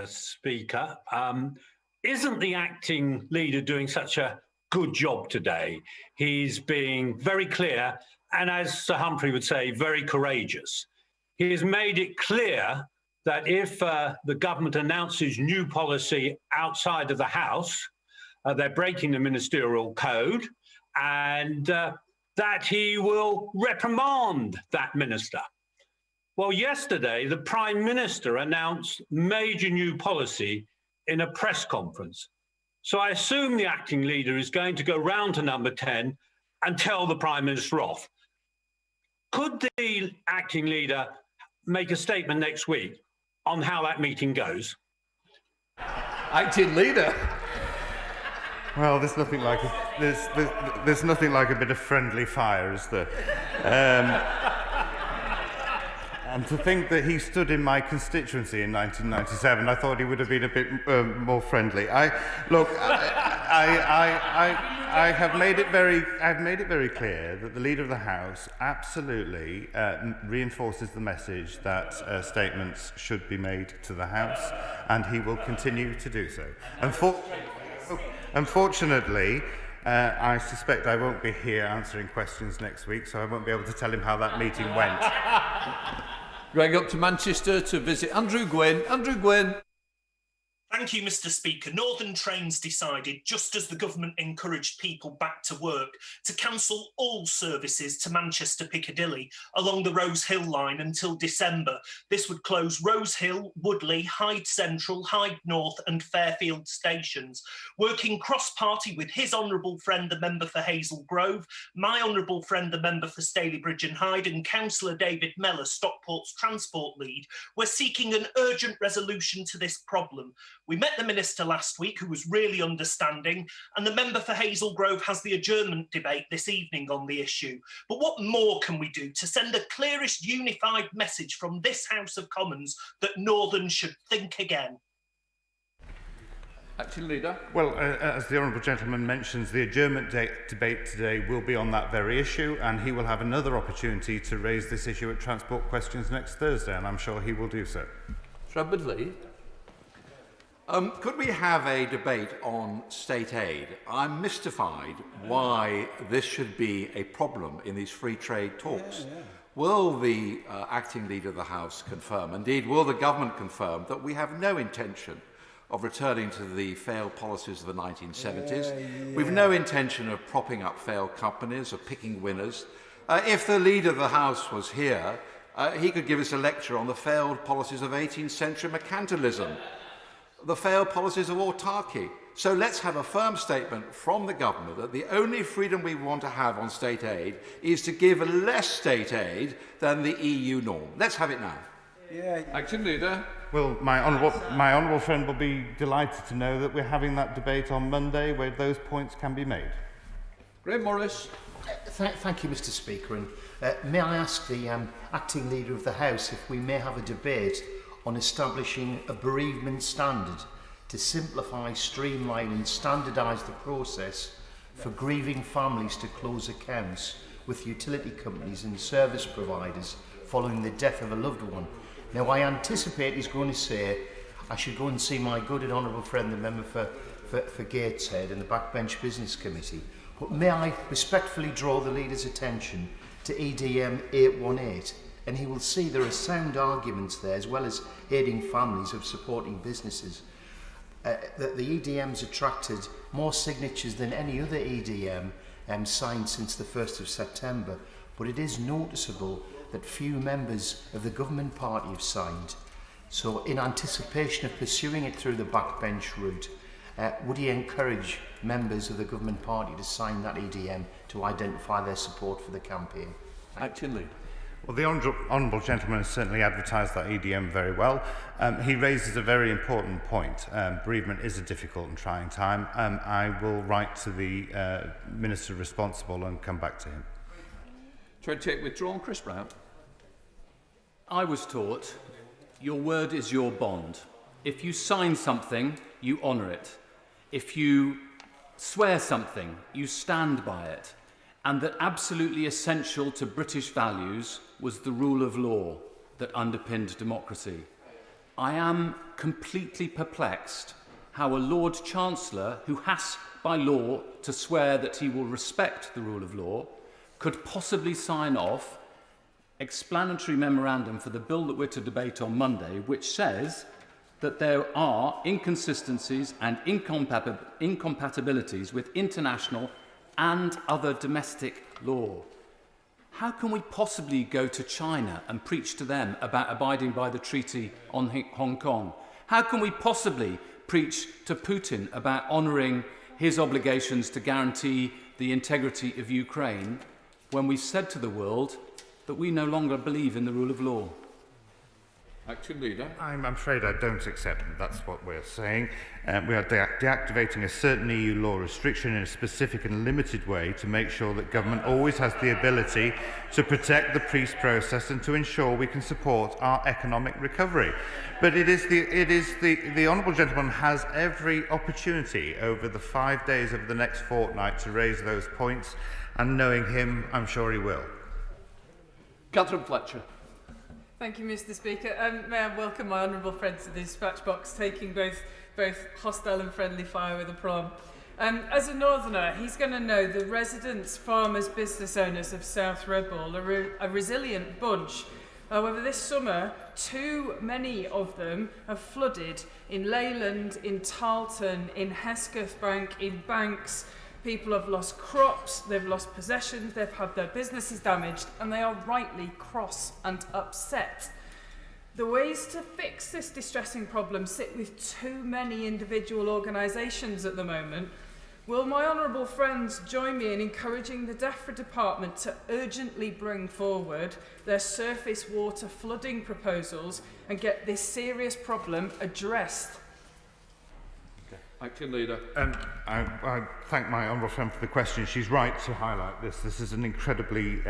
Speaker. Isn't the acting leader doing such a good job today? He's being very clear and, as Sir Humphrey would say, very courageous. He has made it clear that if the government announces new policy outside of the House, they're breaking the ministerial code, and that he will reprimand that minister. Well, yesterday, the Prime Minister announced major new policy in a press conference. So I assume the acting leader is going to go round to number 10 and tell the Prime Minister off. Could the acting leader make a statement next week on how that meeting goes? Acting leader? Well, there's nothing like a bit of friendly fire, is there? And to think that he stood in my constituency in 1997, I thought he would have been a bit more friendly. I've made it very clear that the Leader of the House absolutely reinforces the message that statements should be made to the House, and he will continue to do so. Unfortunately, I suspect I won't be here answering questions next week, so I won't be able to tell him how that meeting went. Going up to Manchester to visit Andrew Gwynn. Andrew Gwynn. Thank you, Mr. Speaker. Northern Trains decided, just as the government encouraged people back to work, to cancel all services to Manchester Piccadilly along the Rose Hill line until December. This would close Rose Hill, Woodley, Hyde Central, Hyde North and Fairfield stations. Working cross-party with his honourable friend, the member for Hazel Grove, my honourable friend, the member for Stalybridge and Hyde, and Councillor David Mellor, Stockport's transport lead, we're seeking an urgent resolution to this problem. We met the Minister last week, who was really understanding, and the member for Hazel Grove has the adjournment debate this evening on the issue. But what more can we do to send the clearest unified message from this House of Commons that Northern should think again? Acting Leader. Well, as the Honourable Gentleman mentions, the adjournment debate today will be on that very issue, and he will have another opportunity to raise this issue at Transport Questions next Thursday, and I'm sure he will do so. Trevor Lee. Could we have a debate on state aid? I'm mystified why this should be a problem in these free trade talks. Will the acting leader of the House confirm, indeed will the government confirm, that we have no intention of returning to the failed policies of the 1970s? We've no intention of propping up failed companies or picking winners. If the leader of the House was here, he could give us a lecture on the failed policies of 18th century mercantilism, the failed policies of autarky. So let's have a firm statement from the government that the only freedom we want to have on state aid is to give less state aid than the EU norm. Let's have it now. Acting Leader. Well, my honourable friend will be delighted to know that we're having that debate on Monday where those points can be made. Graham Morris. Thank you, Mr. Speaker. And may I ask the acting leader of the House if we may have a debate on establishing a bereavement standard to simplify, streamline and standardise the process for grieving families to close accounts with utility companies and service providers following the death of a loved one. Now, I anticipate he's going to say I should go and see my good and honourable friend, the member for Gateshead and the Backbench Business Committee. But may I respectfully draw the leader's attention to EDM 818, and he will see there are sound arguments there, as well as aiding families of supporting businesses. That the EDM's attracted more signatures than any other EDM signed since the 1st of September, but it is noticeable that few members of the government party have signed. So in anticipation of pursuing it through the backbench route, would he encourage members of the government party to sign that EDM to identify their support for the campaign? Acting Leader. Well, the honourable gentleman has certainly advertised that EDM very well. He raises a very important point. Bereavement is a difficult and trying time. I will write to the Minister responsible and come back to him. 28 withdrawn. Chris Brown. I was taught your word is your bond. If you sign something, you honour it. If you swear something, you stand by it. And that absolutely essential to British values was the rule of law that underpinned democracy. I am completely perplexed how a Lord Chancellor, who has by law to swear that he will respect the rule of law, could possibly sign off explanatory memorandum for the bill that we're to debate on Monday, which says that there are inconsistencies and incompatibilities with international and other domestic law. How can we possibly go to China and preach to them about abiding by the Treaty on Hong Kong? How can we possibly preach to Putin about honouring his obligations to guarantee the integrity of Ukraine when we've said to the world that we no longer believe in the rule of law? Acting Leader. I'm afraid I don't accept that. That's what we're saying. We are deactivating a certain EU law restriction in a specific and limited way to make sure that government always has the ability to protect the peace process and to ensure we can support our economic recovery. But the Honourable Gentleman has every opportunity over the 5 days of the next fortnight to raise those points, and knowing him, I'm sure he will. Catherine Fletcher. Thank you, Mr. Speaker. May I welcome my honourable friend to the dispatch box, taking both hostile and friendly fire with aplomb. As a northerner, he's going to know the residents, farmers, business owners of South Redball are a resilient bunch. However, this summer, too many of them have flooded in Leyland, in Tarleton, in Hesketh Bank, in Banks. People have lost crops, they've lost possessions, they've had their businesses damaged, and they are rightly cross and upset. The ways to fix this distressing problem sit with too many individual organisations at the moment. Will my honourable friends join me in encouraging the DEFRA Department to urgently bring forward their surface water flooding proposals and get this serious problem addressed? Acting Leader. I thank my honourable friend for the question. She's right to highlight this. This is an incredibly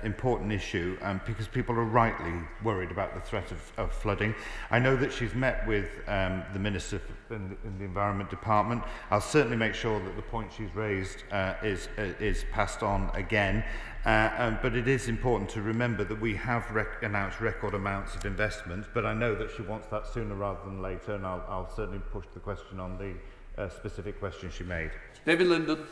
important issue because people are rightly worried about the threat of flooding. I know that she's met with the Minister in the Environment Department. I'll certainly make sure that the point she's raised is passed on again. But it is important to remember that we have announced record amounts of investment, but I know that she wants that sooner rather than later, and I'll certainly push the question on the specific question she made. David Linden.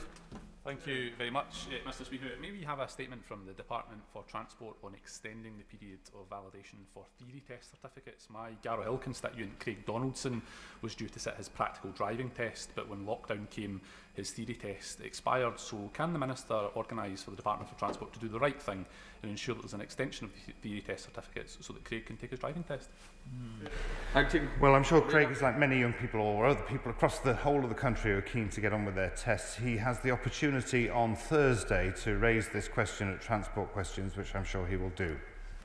Thank you very much, Mr. Speaker. May we have a statement from the Department for Transport on extending the period of validation for theory test certificates? My Garrow Hill constituent, Craig Donaldson, was due to sit his practical driving test, but when lockdown came, his theory test expired. So can the Minister organise for the Department for Transport to do the right thing and ensure that there's an extension of the theory test certificates so that Craig can take his driving test? Well, I'm sure Craig is like many young people or other people across the whole of the country who are keen to get on with their tests. He has the opportunity on Thursday to raise this question at Transport Questions, which I'm sure he will do.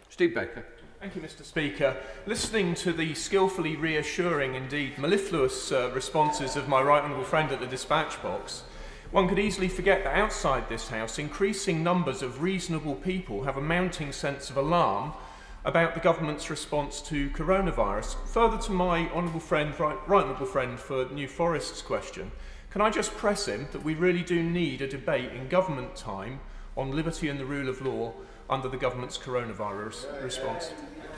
Steve Baker. Thank you, Mr. Speaker. Listening to the skillfully reassuring, indeed mellifluous responses of my right honourable friend at the dispatch box, one could easily forget that outside this House, increasing numbers of reasonable people have a mounting sense of alarm about the government's response to coronavirus. Further to my honourable friend, right honourable friend for New Forest's question, can I just press him that we really do need a debate in government time on liberty and the rule of law under the government's coronavirus response?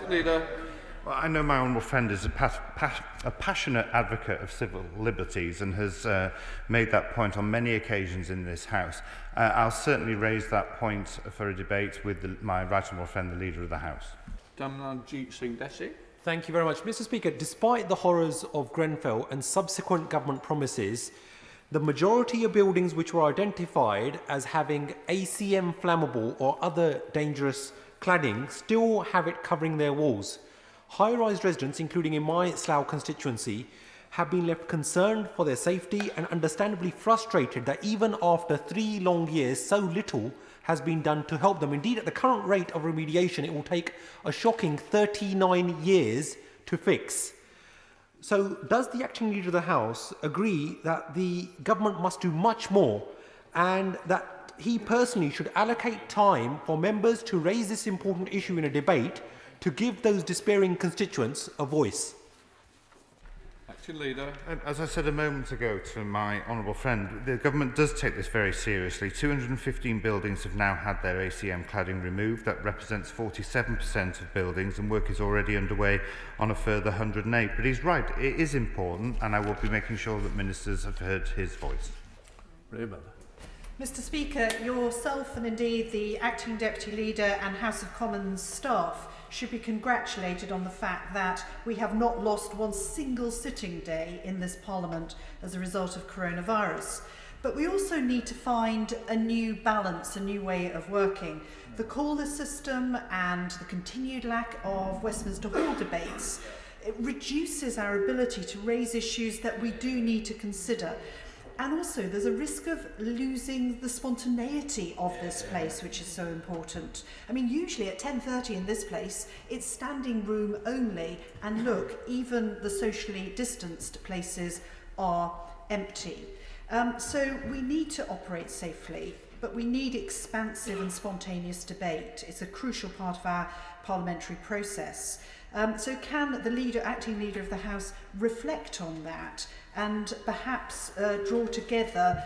Leader. Well, I know my honourable friend is a passionate advocate of civil liberties and has made that point on many occasions in this House. I'll certainly raise that point for a debate with my right honourable friend, the Leader of the House. Damnanjeet Singh Desi. Thank you very much. Mr. Speaker, despite the horrors of Grenfell and subsequent government promises, the majority of buildings which were identified as having ACM flammable or other dangerous cladding still have it covering their walls. High-rise residents, including in my Slough constituency, have been left concerned for their safety and understandably frustrated that even after 3 long years, so little has been done to help them. Indeed, at the current rate of remediation, it will take a shocking 39 years to fix. So does the acting Leader of the House agree that the government must do much more and that he personally should allocate time for members to raise this important issue in a debate to give those despairing constituents a voice? Acting Leader. As I said a moment ago to my honourable friend, the government does take this very seriously. 215 buildings have now had their ACM cladding removed. That represents 47% of buildings, and work is already underway on a further 108. But he's right, it is important, and I will be making sure that ministers have heard his voice. Mr Speaker, yourself and indeed the Acting Deputy Leader and House of Commons staff should be congratulated on the fact that we have not lost one single sitting day in this Parliament as a result of coronavirus. But we also need to find a new balance, a new way of working. The caller system and the continued lack of Westminster Hall debates, it reduces our ability to raise issues that we do need to consider. And also, there's a risk of losing the spontaneity of this place, which is so important. I mean, usually at 10:30 in this place, it's standing room only, and look, even the socially distanced places are empty. So we need to operate safely, but we need expansive and spontaneous debate. It's a crucial part of our parliamentary process. So can the acting leader of the House reflect on that and perhaps draw together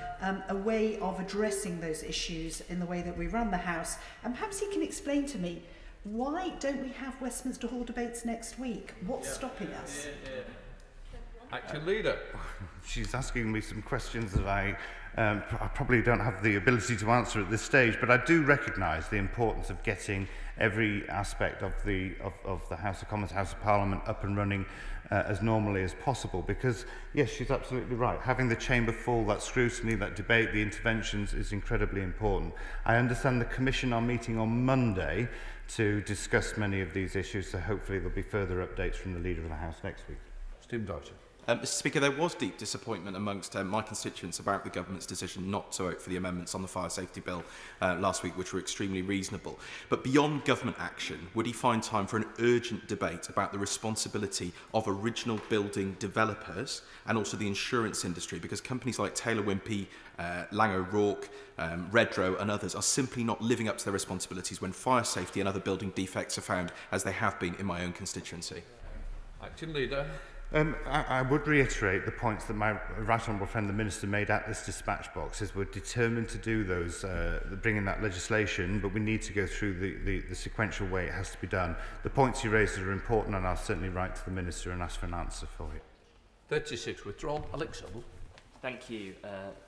a way of addressing those issues in the way that we run the House? And perhaps he can explain to me, why don't we have Westminster Hall debates next week? What's stopping us? Acting Leader. She's asking me some questions that I probably don't have the ability to answer at this stage, but I do recognise the importance of getting every aspect of the House of Commons, House of Parliament up and running as normally as possible, because yes, she's absolutely right. Having the chamber full, that scrutiny, that debate, the interventions is incredibly important. I understand the Commission are meeting on Monday to discuss many of these issues, so hopefully there'll be further updates from the Leader of the House next week. Steve Dodger. Mr Speaker, there was deep disappointment amongst my constituents about the government's decision not to vote for the amendments on the fire safety bill last week, which were extremely reasonable. But beyond government action, would he find time for an urgent debate about the responsibility of original building developers and also the insurance industry? Because companies like Taylor Wimpey, Lang O'Rourke, Redrow and others are simply not living up to their responsibilities when fire safety and other building defects are found, as they have been in my own constituency. Acting Leader. I would reiterate the points that my right honourable friend the Minister made at this dispatch box. Is we're determined to do those, bring in that legislation, but we need to go through the sequential way it has to be done. The points you raised are important, and I'll certainly write to the Minister and ask for an answer for it. 36 withdrawn. Alex Sobel. Thank you,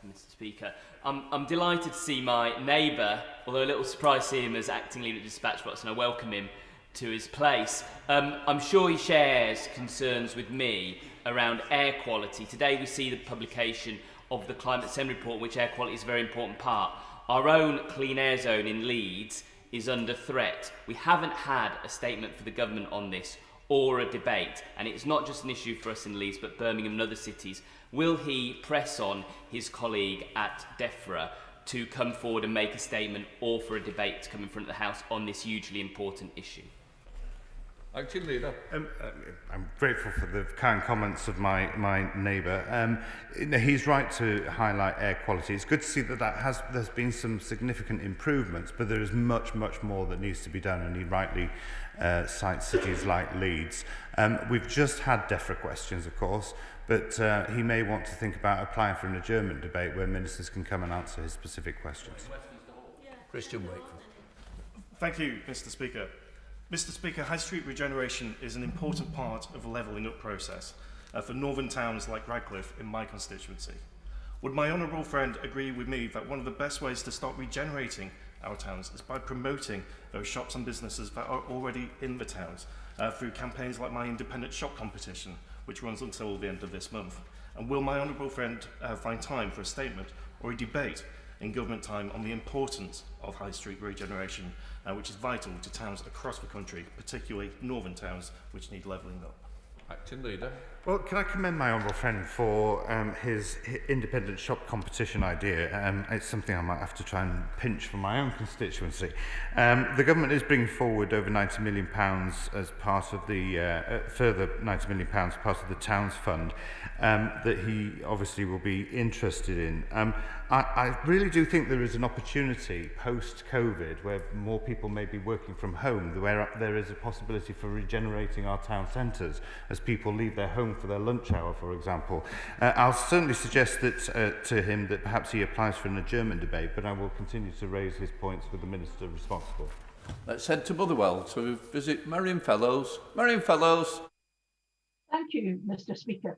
Mr Speaker. I'm delighted to see my neighbour, although a little surprised to see him as acting leader of the dispatch box, and I welcome him to his place. I'm sure he shares concerns with me around air quality. Today we see the publication of the Climate Assembly report, in which air quality is a very important part. Our own clean air zone in Leeds is under threat. We haven't had a statement for the government on this or a debate, and it's not just an issue for us in Leeds but Birmingham and other cities. Will he press on his colleague at DEFRA to come forward and make a statement, or for a debate to come in front of the House on this hugely important issue? Acting Leader. I'm grateful for the kind comments of my neighbour. He's right to highlight air quality. It's good to see that there's been some significant improvements, but there is much more that needs to be done, and he rightly cites cities like Leeds. We've just had DEFRA questions, of course, but he may want to think about applying for an adjournment debate where ministers can come and answer his specific questions. Christian Wakefield. Thank you, Mr Speaker. Mr Speaker, High Street regeneration is an important part of the levelling up process for northern towns like Radcliffe in my constituency. Would my honourable friend agree with me that one of the best ways to start regenerating our towns is by promoting those shops and businesses that are already in the towns through campaigns like my independent shop competition, which runs until the end of this month? And will my honourable friend find time for a statement or a debate in government time on the importance of high street regeneration, which is vital to towns across the country, particularly northern towns which need levelling up? Acting Leader. Well, can I commend my honourable friend for his independent shop competition idea? It's something I might have to try and pinch from my own constituency. The government is bringing forward over £90 million as part of the further £90 million part of the Towns Fund that he obviously will be interested in. I really do think there is an opportunity post-COVID where more people may be working from home, where there is a possibility for regenerating our town centres as people leave their home for their lunch hour, for example. I'll certainly suggest that to him that perhaps he applies for an adjournment debate, but I will continue to raise his points with the Minister responsible. Let's head to Motherwell to visit Marion Fellows. Marion Fellows. Thank you, Mr. Speaker.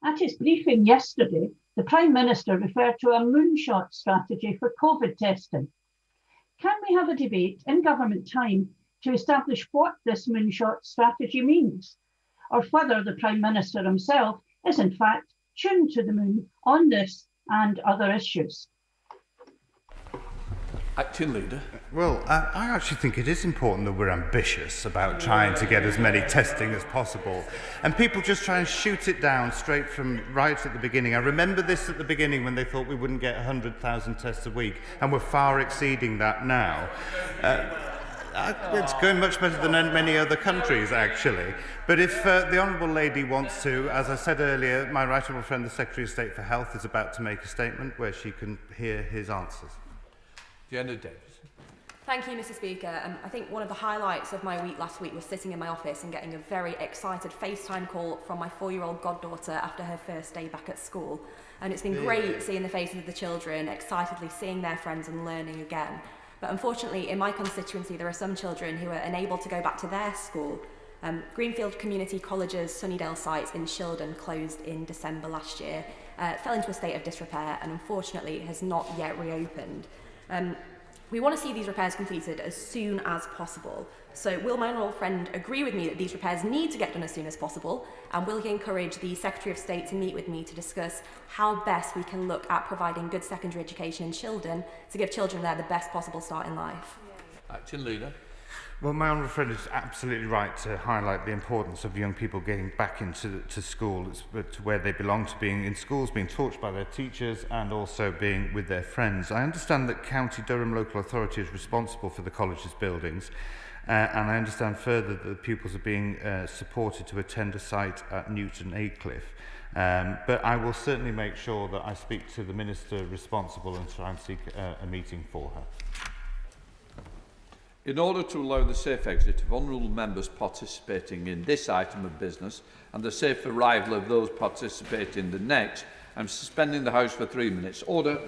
At his briefing yesterday, the Prime Minister referred to a moonshot strategy for COVID testing. Can we have a debate in government time to establish what this moonshot strategy means, or whether the Prime Minister himself is in fact tuned to the moon on this and other issues? Acting Leader. Well, I actually think it is important that we're ambitious about trying to get as many testing as possible. And people just try and shoot it down straight from right at the beginning. I remember this at the beginning when they thought we wouldn't get 100,000 tests a week, and we're far exceeding that now. It's going much better than many other countries, actually. But if the Honourable Lady wants to, as I said earlier, my right honourable friend, the Secretary of State for Health, is about to make a statement where she can hear his answers. Fiona Davis. Thank you, Mr. Speaker. I think one of the highlights of my week last week was sitting in my office and getting a very excited FaceTime call from my 4-year-old goddaughter after her first day back at school. And it's been great seeing the faces of the children, excitedly seeing their friends and learning again. But unfortunately, in my constituency, there are some children who are unable to go back to their school. Greenfield Community College's Sunnydale site in Shildon closed in December last year, fell into a state of disrepair and unfortunately has not yet reopened. We want to see these repairs completed as soon as possible. So will my honourable friend agree with me that these repairs need to get done as soon as possible? And will he encourage the Secretary of State to meet with me to discuss how best we can look at providing good secondary education in Shildon to give children there the best possible start in life? Acting Leader. Well, my honourable friend is absolutely right to highlight the importance of young people getting back into school, to where they belong, to being in schools, being taught by their teachers and also being with their friends. I understand that County Durham Local Authority is responsible for the college's buildings, and I understand further that the pupils are being supported to attend a site at Newton Aycliffe. But I will certainly make sure that I speak to the Minister responsible and try and seek a meeting for her. In order to allow the safe exit of honourable members participating in this item of business and the safe arrival of those participating in the next, I'm suspending the House for 3 minutes. Order.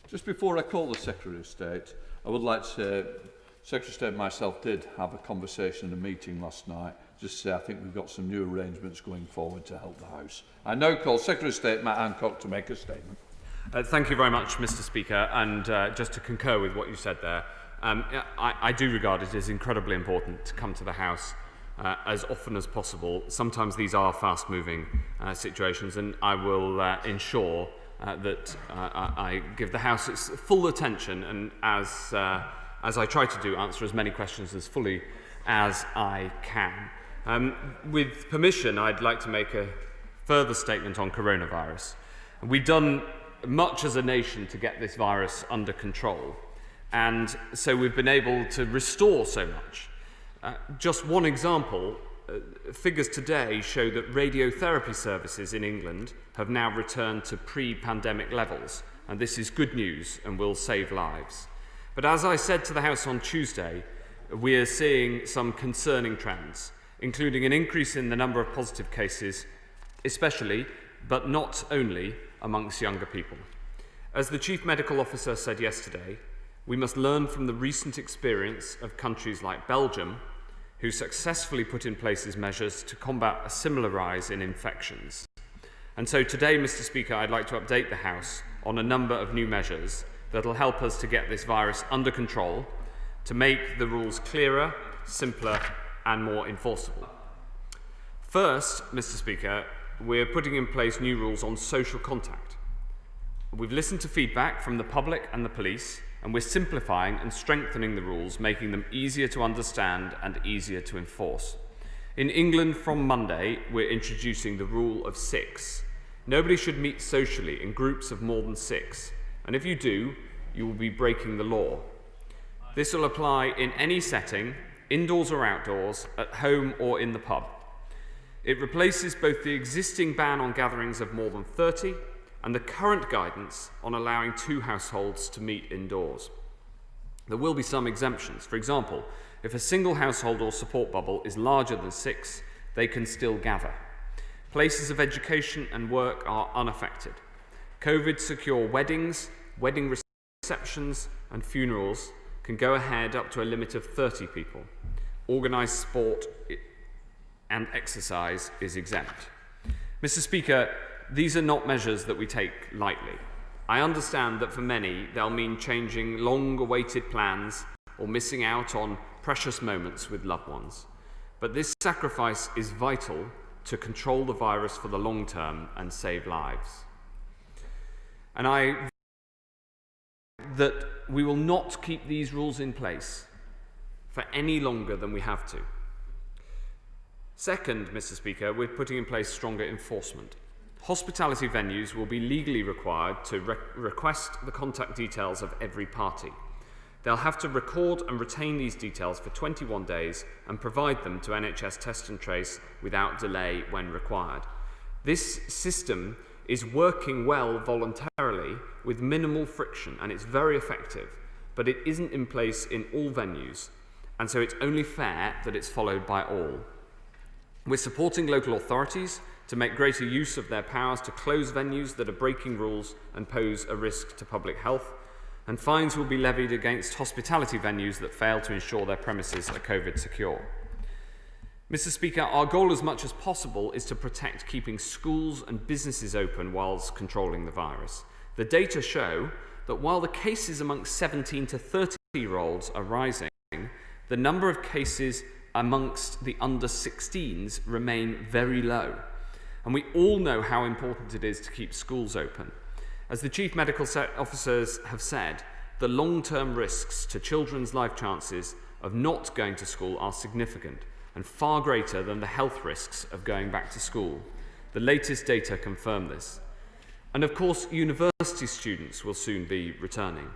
Just before I call the Secretary of State, I would like to say, Secretary of State and myself did have a conversation in a meeting last night. Just to say I think we've got some new arrangements going forward to help the House. I now call Secretary of State Matt Hancock to make a statement. Thank you very much, Mr. Speaker. And just to concur with what you said there, I do regard it as incredibly important to come to the House as often as possible. Sometimes these are fast-moving situations, and I will ensure that I give the House its full attention, and as I try to do, answer as many questions as fully as I can. With permission, I'd like to make a further statement on coronavirus. We've done much as a nation to get this virus under control, and so we've been able to restore so much. Just one example, figures today show that radiotherapy services in England have now returned to pre-pandemic levels, and this is good news and will save lives. But as I said to the House on Tuesday, we are seeing some concerning trends, including an increase in the number of positive cases, especially, but not only, amongst younger people. As the Chief Medical Officer said yesterday, we must learn from the recent experience of countries like Belgium, who successfully put in place measures to combat a similar rise in infections. And so today, Mr. Speaker, I'd like to update the House on a number of new measures that will help us to get this virus under control, to make the rules clearer, simpler, and more enforceable. First, Mr. Speaker, we're putting in place new rules on social contact. We've listened to feedback from the public and the police, and we're simplifying and strengthening the rules, making them easier to understand and easier to enforce. In England, from Monday, we're introducing the rule of 6. Nobody should meet socially in groups of more than 6, and if you do, you will be breaking the law. This will apply in any setting, indoors or outdoors, at home or in the pub. It replaces both the existing ban on gatherings of more than 30 and the current guidance on allowing 2 households to meet indoors. There will be some exemptions. For example, if a single household or support bubble is larger than 6, they can still gather. Places of education and work are unaffected. COVID-secure weddings, wedding receptions and funerals can go ahead up to a limit of 30 people. Organised sport and exercise is exempt. Mr. Speaker, these are not measures that we take lightly. I understand that for many, they'll mean changing long-awaited plans or missing out on precious moments with loved ones. But this sacrifice is vital to control the virus for the long term and save lives. And that we will not keep these rules in place for any longer than we have to. Second, Mr. Speaker, we're putting in place stronger enforcement. Hospitality venues will be legally required to request the contact details of every party. They'll have to record and retain these details for 21 days and provide them to NHS Test and Trace without delay when required. This system is working well voluntarily with minimal friction, and it's very effective, but it isn't in place in all venues, and so it's only fair that it's followed by all. We're supporting local authorities to make greater use of their powers to close venues that are breaking rules and pose a risk to public health, and fines will be levied against hospitality venues that fail to ensure their premises are COVID secure. Mr. Speaker, our goal as much as possible is to protect keeping schools and businesses open whilst controlling the virus. The data show that while the cases amongst 17 to 30-year-olds are rising, the number of cases amongst the under-16s remain very low. And we all know how important it is to keep schools open. As the Chief Medical Officers have said, the long-term risks to children's life chances of not going to school are significant and far greater than the health risks of going back to school. The latest data confirm this. And of course, university students will soon be returning.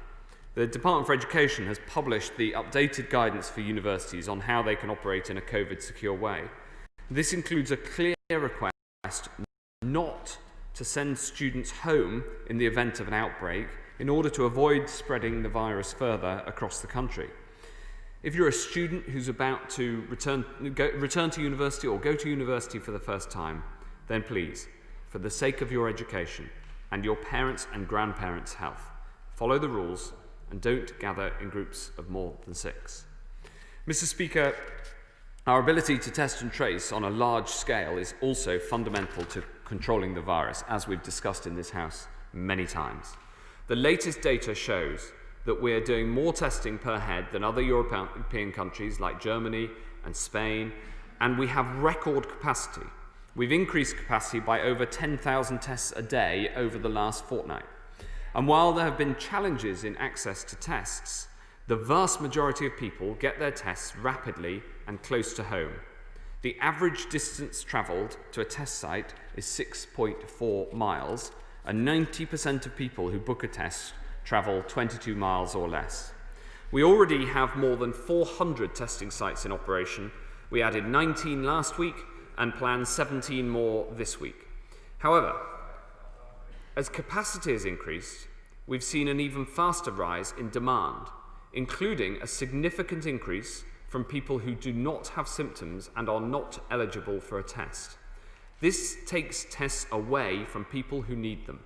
The Department for Education has published the updated guidance for universities on how they can operate in a COVID-secure way. This includes a clear request not to send students home in the event of an outbreak in order to avoid spreading the virus further across the country. If you're a student who's about to return to university or go to university for the first time, then please, for the sake of your education and your parents' and grandparents' health, follow the rules, and don't gather in groups of more than 6. Mr. Speaker, our ability to test and trace on a large scale is also fundamental to controlling the virus, as we've discussed in this House many times. The latest data shows that we're doing more testing per head than other European countries like Germany and Spain, and we have record capacity. We've increased capacity by over 10,000 tests a day over the last fortnight. And while there have been challenges in access to tests, the vast majority of people get their tests rapidly and close to home. The average distance travelled to a test site is 6.4 miles, and 90% of people who book a test travel 22 miles or less. We already have more than 400 testing sites in operation. We added 19 last week and plan 17 more this week. However, as capacity has increased, we've seen an even faster rise in demand, including a significant increase from people who do not have symptoms and are not eligible for a test. This takes tests away from people who need them.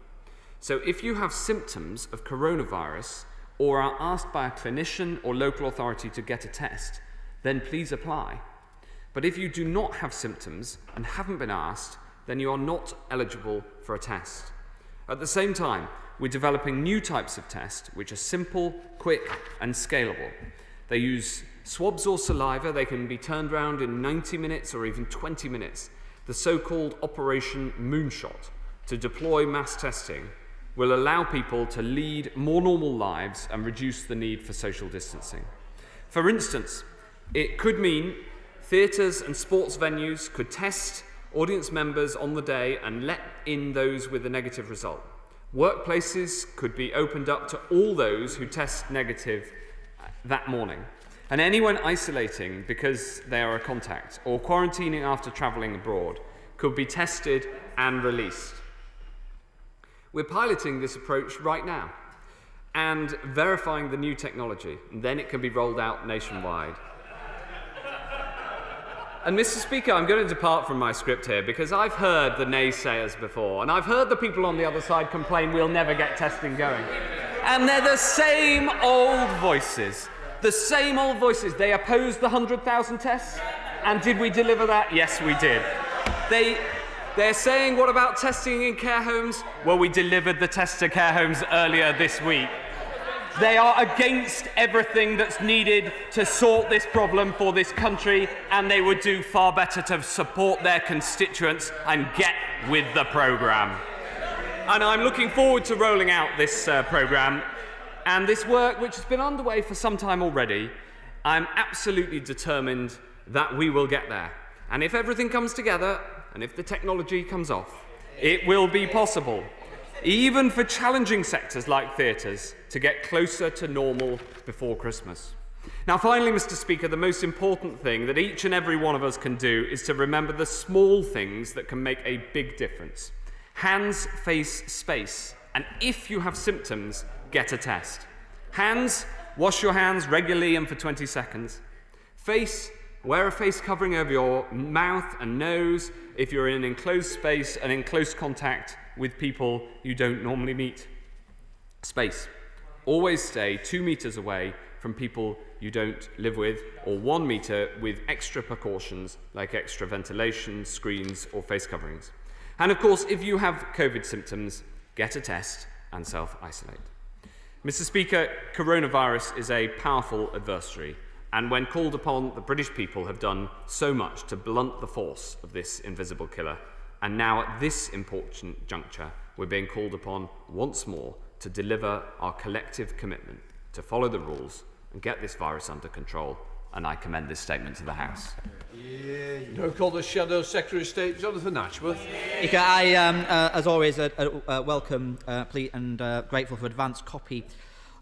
So if you have symptoms of coronavirus or are asked by a clinician or local authority to get a test, then please apply. But if you do not have symptoms and haven't been asked, then you are not eligible for a test. At the same time, we're developing new types of tests which are simple, quick and scalable. They use swabs or saliva. They can be turned around in 90 minutes or even 20 minutes. The so-called Operation Moonshot to deploy mass testing will allow people to lead more normal lives and reduce the need for social distancing. For instance, it could mean theatres and sports venues could test audience members on the day and let in those with a negative result. Workplaces could be opened up to all those who test negative that morning. And anyone isolating because they are a contact or quarantining after travelling abroad could be tested and released. We're piloting this approach right now and verifying the new technology, and then it can be rolled out nationwide. And Mr. Speaker, I'm going to depart from my script here because I've heard the naysayers before, and I've heard the people on the other side complain we'll never get testing going. And they're the same old voices. The same old voices. They opposed the 100,000 tests. And did we deliver that? Yes, we did. They're saying, what about testing in care homes? Well, we delivered the tests to care homes earlier this week. They are against everything that's needed to sort this problem for this country, and they would do far better to support their constituents and get with the programme. And I'm looking forward to rolling out this programme. And this work, which has been underway for some time already, I'm absolutely determined that we will get there. And if everything comes together, and if the technology comes off, it will be possible, even for challenging sectors like theatres, to get closer to normal before Christmas. Now, finally, Mr. Speaker, the most important thing that each and every one of us can do is to remember the small things that can make a big difference. Hands, face, space. And if you have symptoms, get a test. Hands, wash your hands regularly and for 20 seconds. Face, wear a face covering over your mouth and nose if you're in an enclosed space and in close contact with people you don't normally meet. Space, always stay 2 meters away from people you don't live with, or 1 meter with extra precautions like extra ventilation, screens or face coverings. And of course, if you have COVID symptoms, get a test and self-isolate. Mr. Speaker, coronavirus is a powerful adversary, and when called upon, the British people have done so much to blunt the force of this invisible killer. And now at this important juncture, we're being called upon once more to deliver our collective commitment to follow the rules and get this virus under control. And I commend this statement to the House. No call the Shadow Secretary of State, Jonathan Ashworth. I, as always, welcome and grateful for advanced copy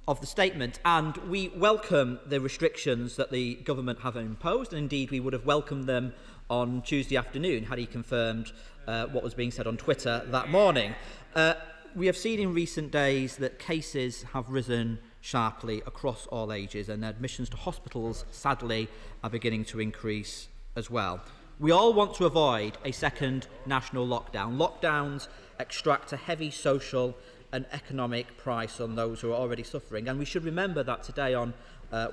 of the statement, and we welcome the restrictions that the government have imposed, and indeed we would have welcomed them on Tuesday afternoon had he confirmed what was being said on Twitter that morning. We have seen in recent days that cases have risen sharply across all ages, and admissions to hospitals, sadly, are beginning to increase as well. We all want to avoid a second national lockdown. Lockdowns extract a heavy social an economic price on those who are already suffering. And we should remember that today on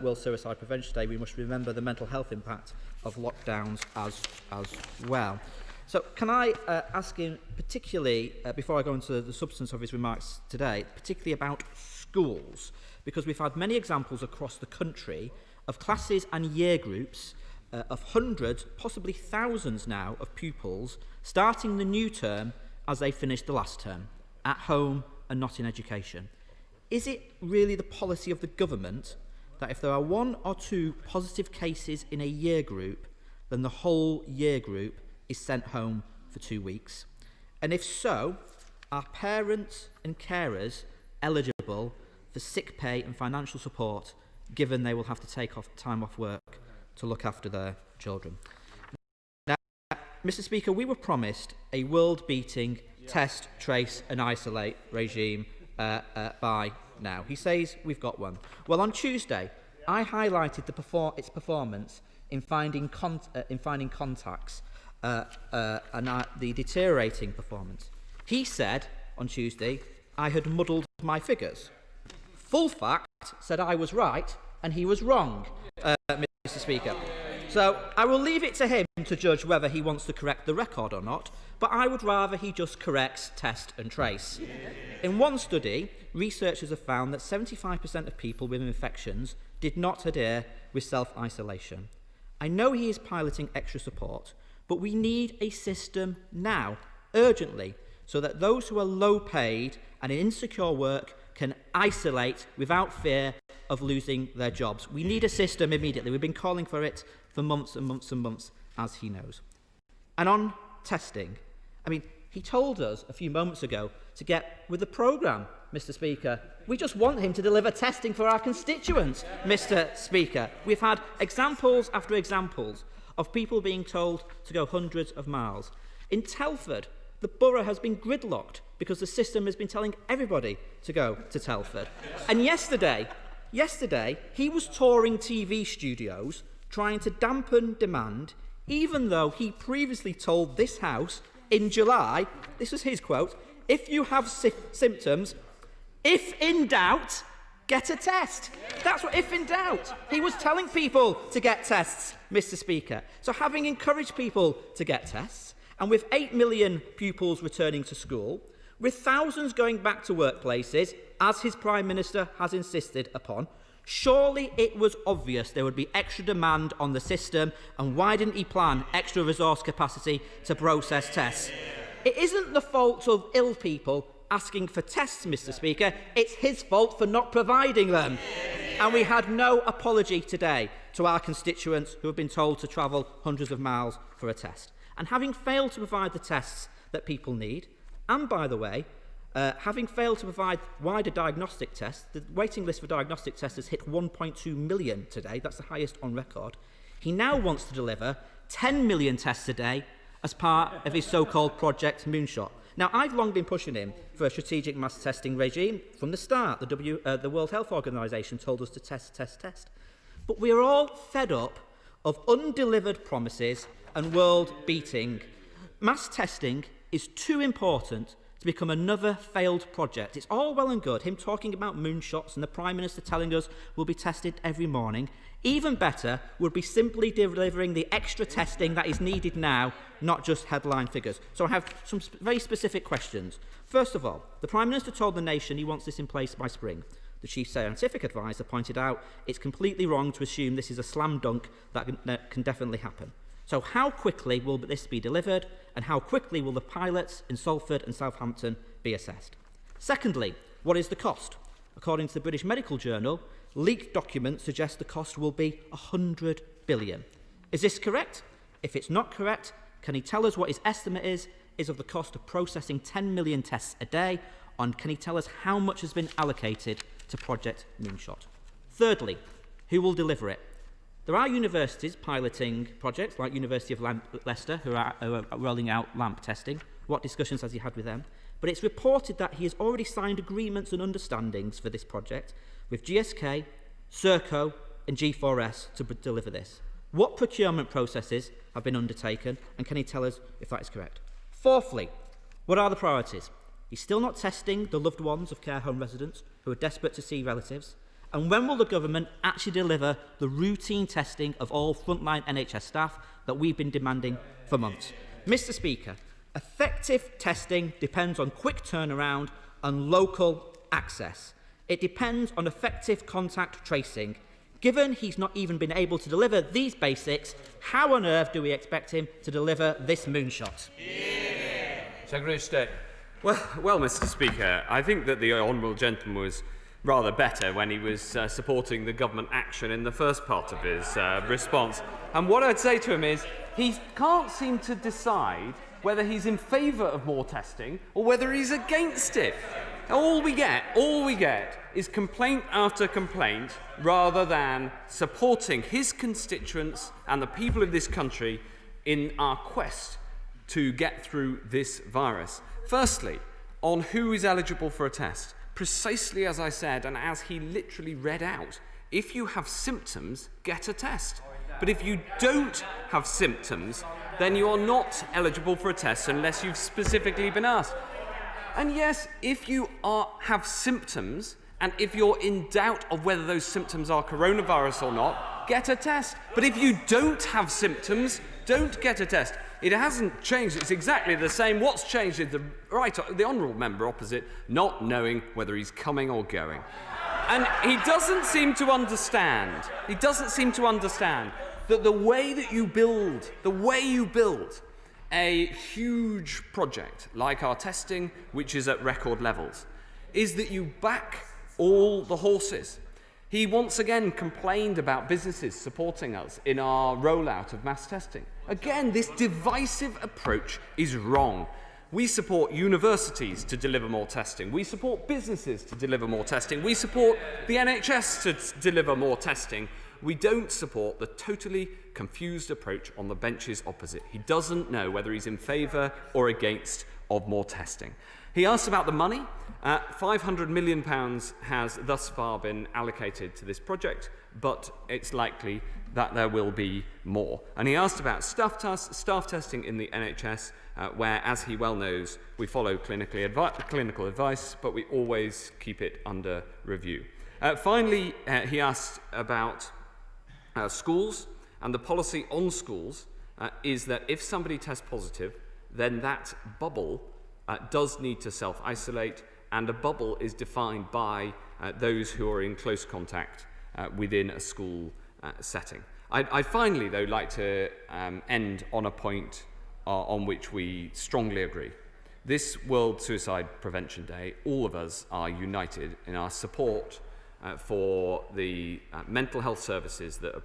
World Suicide Prevention Day, we must remember the mental health impact of lockdowns as well. So can I ask him particularly, before I go into the substance of his remarks today, particularly about schools, because we've had many examples across the country of classes and year groups of hundreds, possibly thousands now, of pupils starting the new term as they finished the last term, at home and not in education. Is it really the policy of the government that if there are 1 or 2 positive cases in a year group, then the whole year group is sent home for 2 weeks? And if so, are parents and carers eligible for sick pay and financial support, given they will have to take time off work to look after their children? Now, Mr. Speaker, we were promised a world-beating test, trace and isolate regime by now. He says we've got one. Well, on Tuesday, I highlighted its performance in finding contacts and the deteriorating performance. He said on Tuesday I had muddled my figures. Full Fact said I was right and he was wrong, Mr. Speaker. So I will leave it to him to judge whether he wants to correct the record or not, but I would rather he just corrects test and trace. In one study, researchers have found that 75% of people with infections did not adhere with self-isolation. I know he is piloting extra support, but we need a system now, urgently, so that those who are low paid and in insecure work can isolate without fear of losing their jobs. We need a system immediately. We've been calling for it for months and months and months, as he knows. And on testing, I mean, he told us a few moments ago to get with the programme, Mr. Speaker. We just want him to deliver testing for our constituents, Mr. Speaker. We've had examples after examples of people being told to go hundreds of miles. In Telford, the borough has been gridlocked because the system has been telling everybody to go to Telford. And yesterday, he was touring TV studios trying to dampen demand, even though he previously told this House in July, this was his quote, "If you have symptoms, if in doubt, get a test." That's what, if in doubt. He was telling people to get tests, Mr. Speaker. So having encouraged people to get tests, and with 8 million pupils returning to school, with thousands going back to workplaces, as his Prime Minister has insisted upon, surely it was obvious there would be extra demand on the system, and why didn't he plan extra resource capacity to process tests? It isn't the fault of ill people asking for tests, Mr. Speaker. It's his fault for not providing them. And we had no apology today to our constituents who have been told to travel hundreds of miles for a test. And having failed to provide the tests that people need, and by the way, having failed to provide wider diagnostic tests, the waiting list for diagnostic tests has hit 1.2 million today. That's the highest on record. He now wants to deliver 10 million tests a day as part of his so-called Project Moonshot. Now, I've long been pushing him for a strategic mass testing regime from the start. The World Health Organization told us to test, test, test. But we're all fed up of undelivered promises and world-beating. Mass testing is too important to become another failed project. It's all well and good, him talking about moonshots and the Prime Minister telling us we'll be tested every morning. Even better would be simply delivering the extra testing that is needed now, not just headline figures. So I have some very specific questions. First of all, the Prime Minister told the nation he wants this in place by spring. The Chief Scientific Advisor pointed out it's completely wrong to assume this is a slam dunk that can definitely happen. So how quickly will this be delivered, and how quickly will the pilots in Salford and Southampton be assessed? Secondly, what is the cost? According to the British Medical Journal, leaked documents suggest the cost will be 100 billion. Is this correct? If it's not correct, can he tell us what his estimate is of the cost of processing 10 million tests a day, and can he tell us how much has been allocated to Project Moonshot? Thirdly, who will deliver it? There are universities piloting projects, like University of Leicester, who are rolling out LAMP testing. What discussions has he had with them? But it's reported that he has already signed agreements and understandings for this project with GSK, Serco and G4S to deliver this. What procurement processes have been undertaken, and can he tell us if that is correct? Fourthly, what are the priorities? He's still not testing the loved ones of care home residents who are desperate to see relatives. And when will the government actually deliver the routine testing of all frontline NHS staff that we've been demanding for months? Mr. Speaker, effective testing depends on quick turnaround and local access. It depends on effective contact tracing. Given he's not even been able to deliver these basics, how on earth do we expect him to deliver this moonshot? Yeah. Secretary of State. Well, Mr. Speaker, I think that the honourable gentleman was rather better when he was supporting the government action in the first part of his response. And what I'd say to him is, he can't seem to decide whether he's in favour of more testing or whether he's against it. All we get is complaint after complaint rather than supporting his constituents and the people of this country in our quest to get through this virus. Firstly, on who is eligible for a test, precisely as I said and as he literally read out, if you have symptoms, get a test. But if you don't have symptoms, then you are not eligible for a test unless you've specifically been asked. And yes, if you have symptoms, and if you're in doubt of whether those symptoms are coronavirus or not, get a test. But if you don't have symptoms, don't get a test. It hasn't changed. It's exactly the same. What's changed is the honourable member opposite not knowing whether he's coming or going. And he doesn't seem to understand. He doesn't seem to understand that the way you build a huge project like our testing, which is at record levels, is that you back all the horses. He once again complained about businesses supporting us in our rollout of mass testing. Again, this divisive approach is wrong. We support universities to deliver more testing. We support businesses to deliver more testing. We support the NHS to deliver more testing. We don't support the totally confused approach on the benches opposite. He doesn't know whether he's in favour or against of more testing. He asked about the money. £500 million has thus far been allocated to this project, but it's likely that there will be more. And he asked about staff testing in the NHS, where, as he well knows, we follow clinical advice, but we always keep it under review. Finally, he asked about schools, and the policy on schools is that if somebody tests positive, then that bubble does need to self-isolate, and a bubble is defined by those who are in close contact within a school setting. I'd finally, though, like to end on a point on which we strongly agree. This World Suicide Prevention Day, all of us are united in our support for the mental health services that are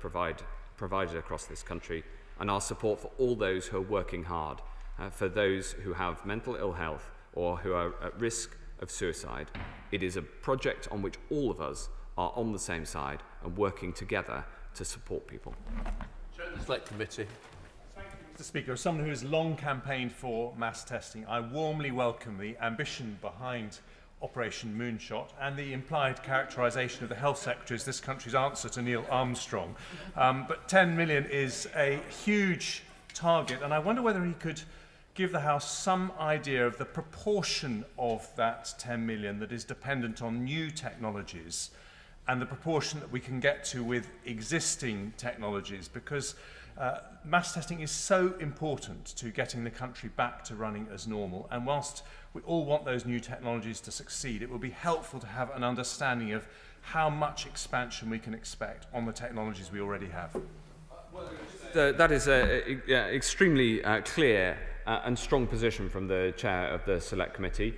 provided across this country, and our support for all those who are working hard, for those who have mental ill health or who are at risk of suicide. It is a project on which all of us are on the same side and working together to support people. Chair of the Select Committee. Mr. Speaker, as someone who has long campaigned for mass testing, I warmly welcome the ambition behind Operation Moonshot and the implied characterisation of the Health Secretary as this country's answer to Neil Armstrong. But 10 million is a huge target, and I wonder whether he could give the House some idea of the proportion of that 10 million that is dependent on new technologies and the proportion that we can get to with existing technologies, because mass testing is so important to getting the country back to running as normal. And whilst we all want those new technologies to succeed, it will be helpful to have an understanding of how much expansion we can expect on the technologies we already have. That is an extremely clear and strong position from the Chair of the Select Committee.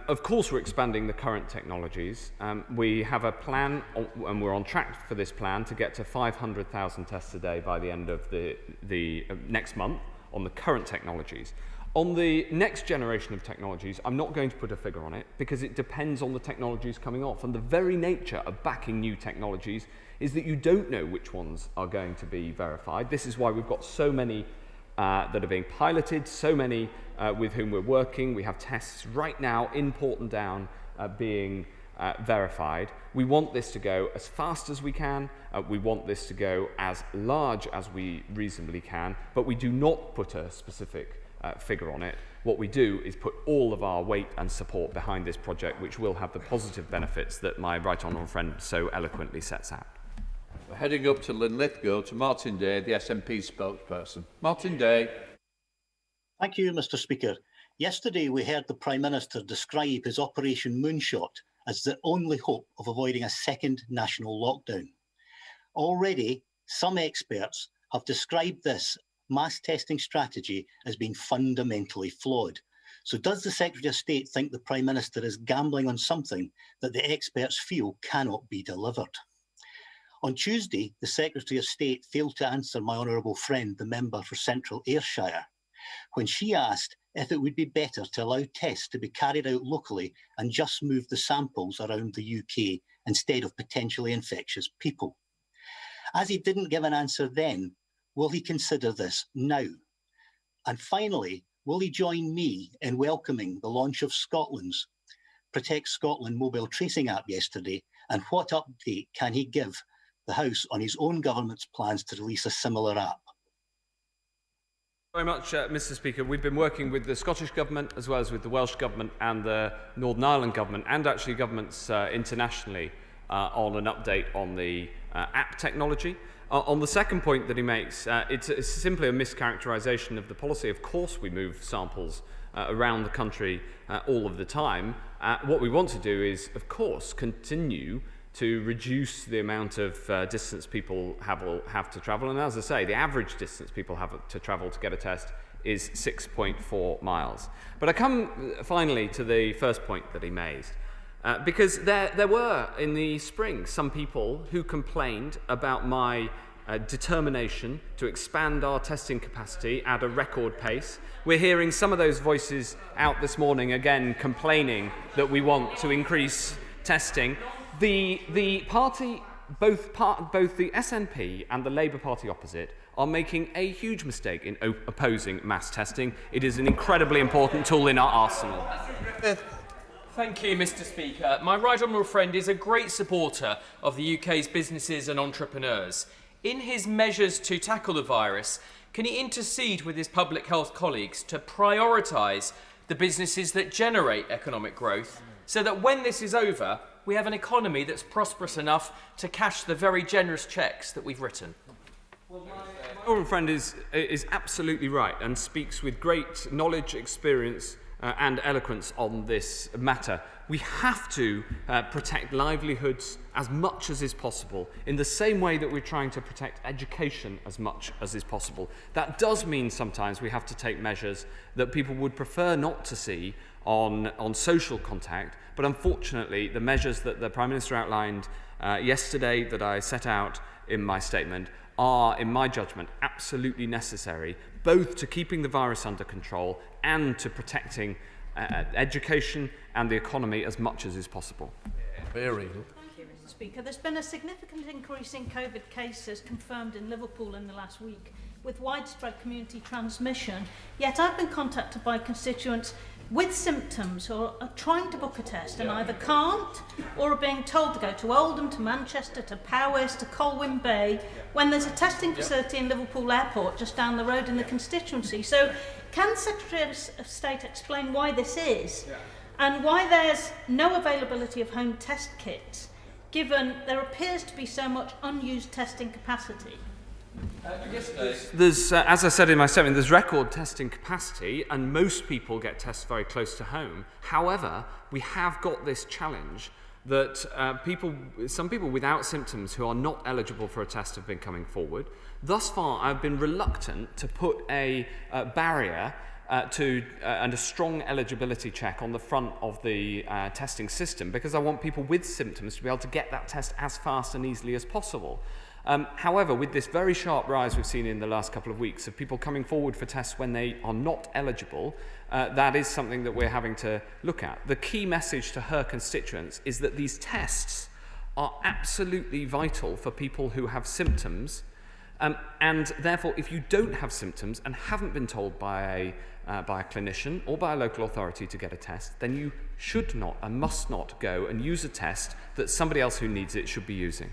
Of course, we're expanding the current technologies. We have a plan, and we're on track for this plan to get to 500,000 tests a day by the end of the next month on the current technologies. On the next generation of technologies, I'm not going to put a figure on it because it depends on the technologies coming off. And the very nature of backing new technologies is that you don't know which ones are going to be verified. This is why we've got so many that are being piloted, so many with whom we're working. We have tests right now in Porton Down being verified. We want this to go as fast as we can. We want this to go as large as we reasonably can, but we do not put a specific figure on it. What we do is put all of our weight and support behind this project, which will have the positive benefits that my right honourable friend so eloquently sets out. We're heading up to Linlithgow to Martin Day, the SNP spokesperson. Martin Day. Thank you, Mr. Speaker. Yesterday, we heard the Prime Minister describe his Operation Moonshot as the only hope of avoiding a second national lockdown. Already, some experts have described this mass testing strategy as being fundamentally flawed. So does the Secretary of State think the Prime Minister is gambling on something that the experts feel cannot be delivered? On Tuesday, the Secretary of State failed to answer my honourable friend, the member for Central Ayrshire, when she asked if it would be better to allow tests to be carried out locally and just move the samples around the UK instead of potentially infectious people. As he didn't give an answer then, will he consider this now? And finally, will he join me in welcoming the launch of Scotland's Protect Scotland mobile tracing app yesterday? And what update can he give the House on his own government's plans to release a similar app? Very much, Mr. Speaker. We've been working with the Scottish Government as well as with the Welsh Government and the Northern Ireland Government and actually governments internationally on an update on the app technology. On the second point that he makes, it's simply a mischaracterisation of the policy. Of course we move samples around the country all of the time. What we want to do is, of course, continue to reduce the amount of distance people have to travel. And as I say, the average distance people have to travel to get a test is 6.4 miles. But I come finally to the first point that he made. Because there were, in the spring, some people who complained about my determination to expand our testing capacity at a record pace. We're hearing some of those voices out this morning, again, complaining that we want to increase testing. The party, both the SNP and the Labour Party opposite, are making a huge mistake in opposing mass testing. It is an incredibly important tool in our arsenal. Thank you, Mr. Speaker. My right honourable friend is a great supporter of the UK's businesses and entrepreneurs. In his measures to tackle the virus, can he intercede with his public health colleagues to prioritise the businesses that generate economic growth so that when this is over, we have an economy that's prosperous enough to cash the very generous cheques that we've written? My honourable friend is absolutely right and speaks with great knowledge, experience and eloquence on this matter. We have to protect livelihoods as much as is possible in the same way that we're trying to protect education as much as is possible. That does mean sometimes we have to take measures that people would prefer not to see on social contact, but unfortunately the measures that the Prime Minister outlined yesterday that I set out in my statement are, in my judgment, absolutely necessary, both to keeping the virus under control and to protecting education and the economy as much as is possible. Very. Thank you, Mr. Speaker. There's been a significant increase in COVID cases confirmed in Liverpool in the last week, with widespread community transmission. Yet I've been contacted by constituents with symptoms who are trying to book a test and either can't or are being told to go to Oldham, to Manchester, to Powys, to Colwyn Bay, when there's a testing facility in Liverpool Airport just down the road in the constituency. So can the Secretary of State explain why this is and why there's no availability of home test kits, given there appears to be so much unused testing capacity? There's, as I said in my statement, there's record testing capacity and most people get tests very close to home. However, we have got this challenge that some people without symptoms who are not eligible for a test have been coming forward. Thus far, I've been reluctant to put a barrier and a strong eligibility check on the front of the testing system because I want people with symptoms to be able to get that test as fast and easily as possible. However, with this very sharp rise we've seen in the last couple of weeks of people coming forward for tests when they are not eligible, that is something that we're having to look at. The key message to her constituents is that these tests are absolutely vital for people who have symptoms, and therefore if you don't have symptoms and haven't been told by a clinician or by a local authority to get a test, then you should not and must not go and use a test that somebody else who needs it should be using.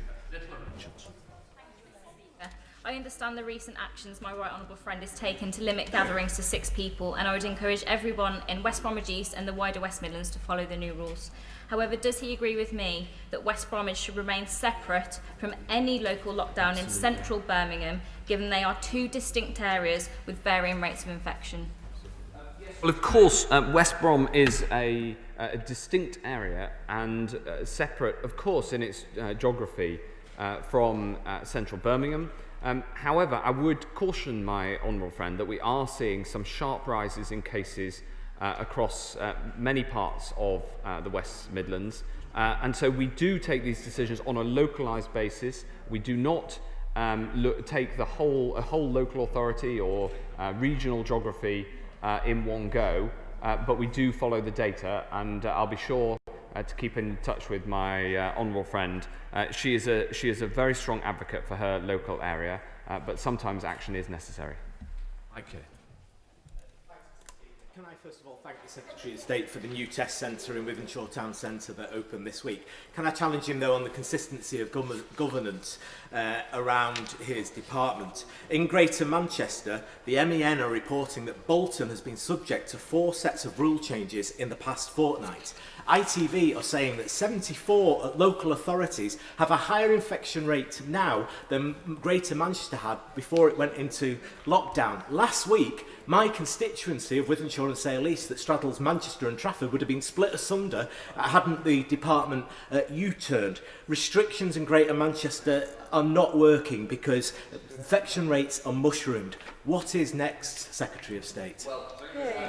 I I understand the recent actions my right honourable friend has taken to limit gatherings to 6 people, and I would encourage everyone in West Bromwich East and the wider West Midlands to follow the new rules. However, does he agree with me that West Bromwich should remain separate from any local lockdown in central Birmingham, given they are 2 distinct areas with varying rates of infection? Well, of course, West Brom is a distinct area and separate, of course, in its geography from central Birmingham. However, I would caution my honourable friend that we are seeing some sharp rises in cases across many parts of the West Midlands. And so we do take these decisions on a localised basis. We do not take a whole local authority or regional geography in one go, but we do follow the data, and I'll be sure to keep in touch with my honourable friend. She is a very strong advocate for her local area, but sometimes action is necessary. Okay. Can I first of all thank the Secretary of State for the new test centre in Wythenshawe Town Centre that opened this week. Can I challenge him though on the consistency of governance around his department? In Greater Manchester, the MEN are reporting that Bolton has been subject to 4 sets of rule changes in the past fortnight. ITV are saying that 74 local authorities have a higher infection rate now than Greater Manchester had before it went into lockdown. Last week, my constituency of Wythenshawe and Sale East that straddles Manchester and Trafford would have been split asunder hadn't the department U-turned. Restrictions in Greater Manchester are not working because infection rates are mushroomed. What is next, Secretary of State?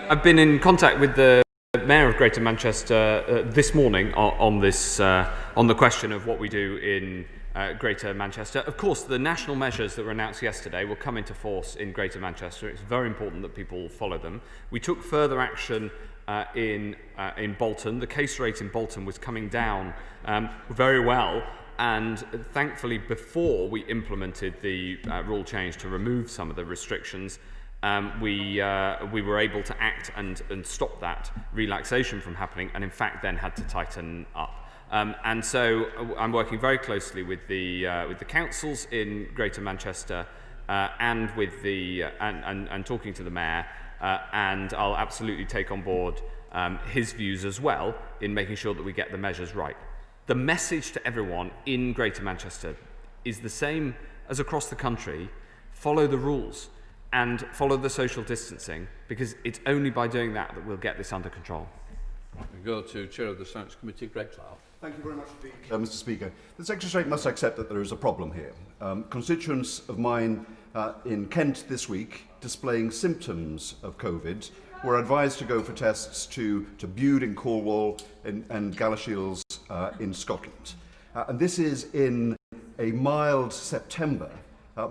I've been in contact with the Mayor of Greater Manchester this morning on the question of what we do in Greater Manchester. Of course, the national measures that were announced yesterday will come into force in Greater Manchester. It's very important that people follow them. We took further action in Bolton. The case rate in Bolton was coming down very well, and thankfully before we implemented the rule change to remove some of the restrictions, we were able to act and stop that relaxation from happening, and in fact then had to tighten up. And so I'm working very closely with the councils in Greater Manchester and with and talking to the mayor, and I'll absolutely take on board his views as well in making sure that we get the measures right. The message to everyone in Greater Manchester is the same as across the country: follow the rules and follow the social distancing, because it's only by doing that that we'll get this under control. We go to Chair of the Science Committee, Greg Clark. Thank you very much indeed, Mr. Speaker. The Secretary of State must accept that there is a problem here. Constituents of mine in Kent this week, displaying symptoms of COVID, were advised to go for tests to Bude in Cornwall and Galashiels in Scotland. And this is in a mild September,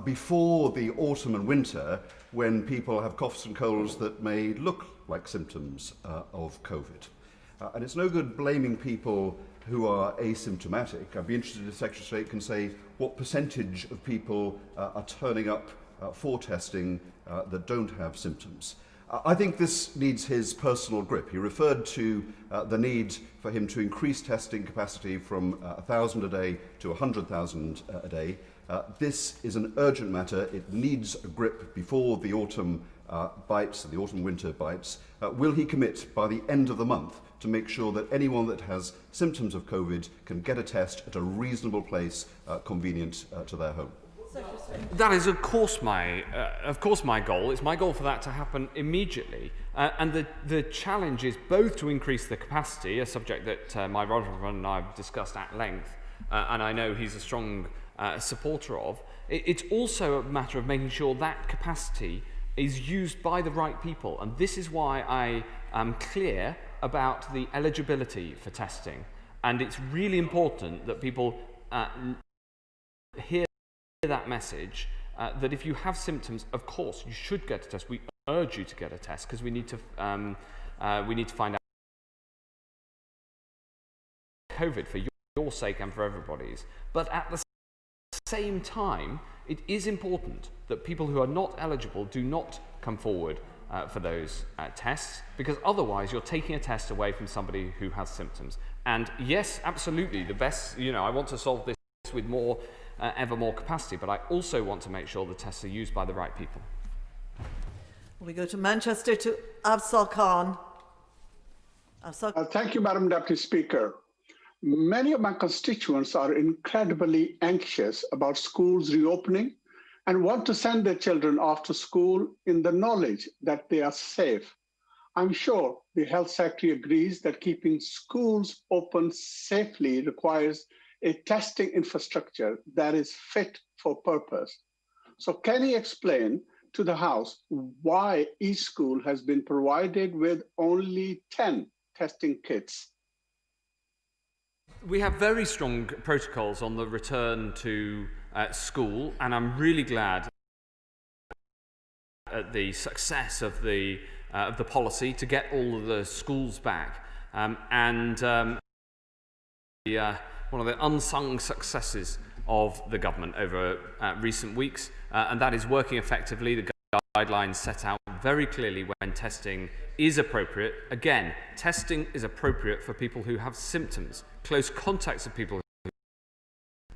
before the autumn and winter, when people have coughs and colds that may look like symptoms of COVID. And it's no good blaming people who are asymptomatic. I'd be interested if the Secretary of State can say what percentage of people are turning up for testing that don't have symptoms. I think this needs his personal grip. He referred to the need for him to increase testing capacity from 1,000 a day to 100,000 a day. This is an urgent matter. It needs a grip before the autumn bites, the autumn-winter bites. Will he commit by the end of the month to make sure that anyone that has symptoms of COVID can get a test at a reasonable place convenient to their home? That is, of course, my goal. It's my goal for that to happen immediately. And the challenge is both to increase the capacity, a subject that my brother and I have discussed at length, and I know he's a strong supporter of. It's also a matter of making sure that capacity is used by the right people. And this is why I am clear about the eligibility for testing. And it's really important that people hear that message, that if you have symptoms, of course, you should get a test. We urge you to get a test because we need to find out COVID for your sake and for everybody's. But at the same time, it is important that people who are not eligible do not come forward for those tests, because otherwise you're taking a test away from somebody who has symptoms. And yes, absolutely, the best, I want to solve this with more ever more capacity, but I also want to make sure the tests are used by the right people. We go to Manchester to Afzal Khan. Thank you, Madam Deputy Speaker. Many of my constituents are incredibly anxious about schools reopening and want to send their children off to school in the knowledge that they are safe. I'm sure the Health Secretary agrees that keeping schools open safely requires a testing infrastructure that is fit for purpose. So can he explain to the House why each school has been provided with only 10 testing kits? We have very strong protocols on the return to school, and I'm really glad at the success of the policy to get all of the schools back. One of the unsung successes of the government over recent weeks, and that is working effectively. The guidelines set out very clearly when testing is appropriate. Again, testing is appropriate for people who have symptoms, close contacts of people who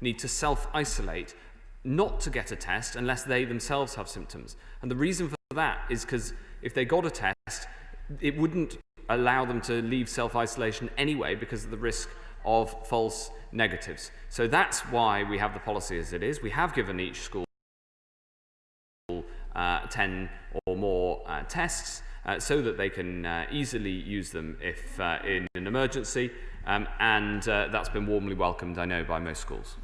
need to self-isolate, not to get a test unless they themselves have symptoms. And the reason for that is because if they got a test, it wouldn't allow them to leave self-isolation anyway because of the risk of false negatives. So that's why we have the policy as it is. We have given each school 10 or more tests so that they can easily use them if in an emergency, and that's been warmly welcomed, I know, by most schools.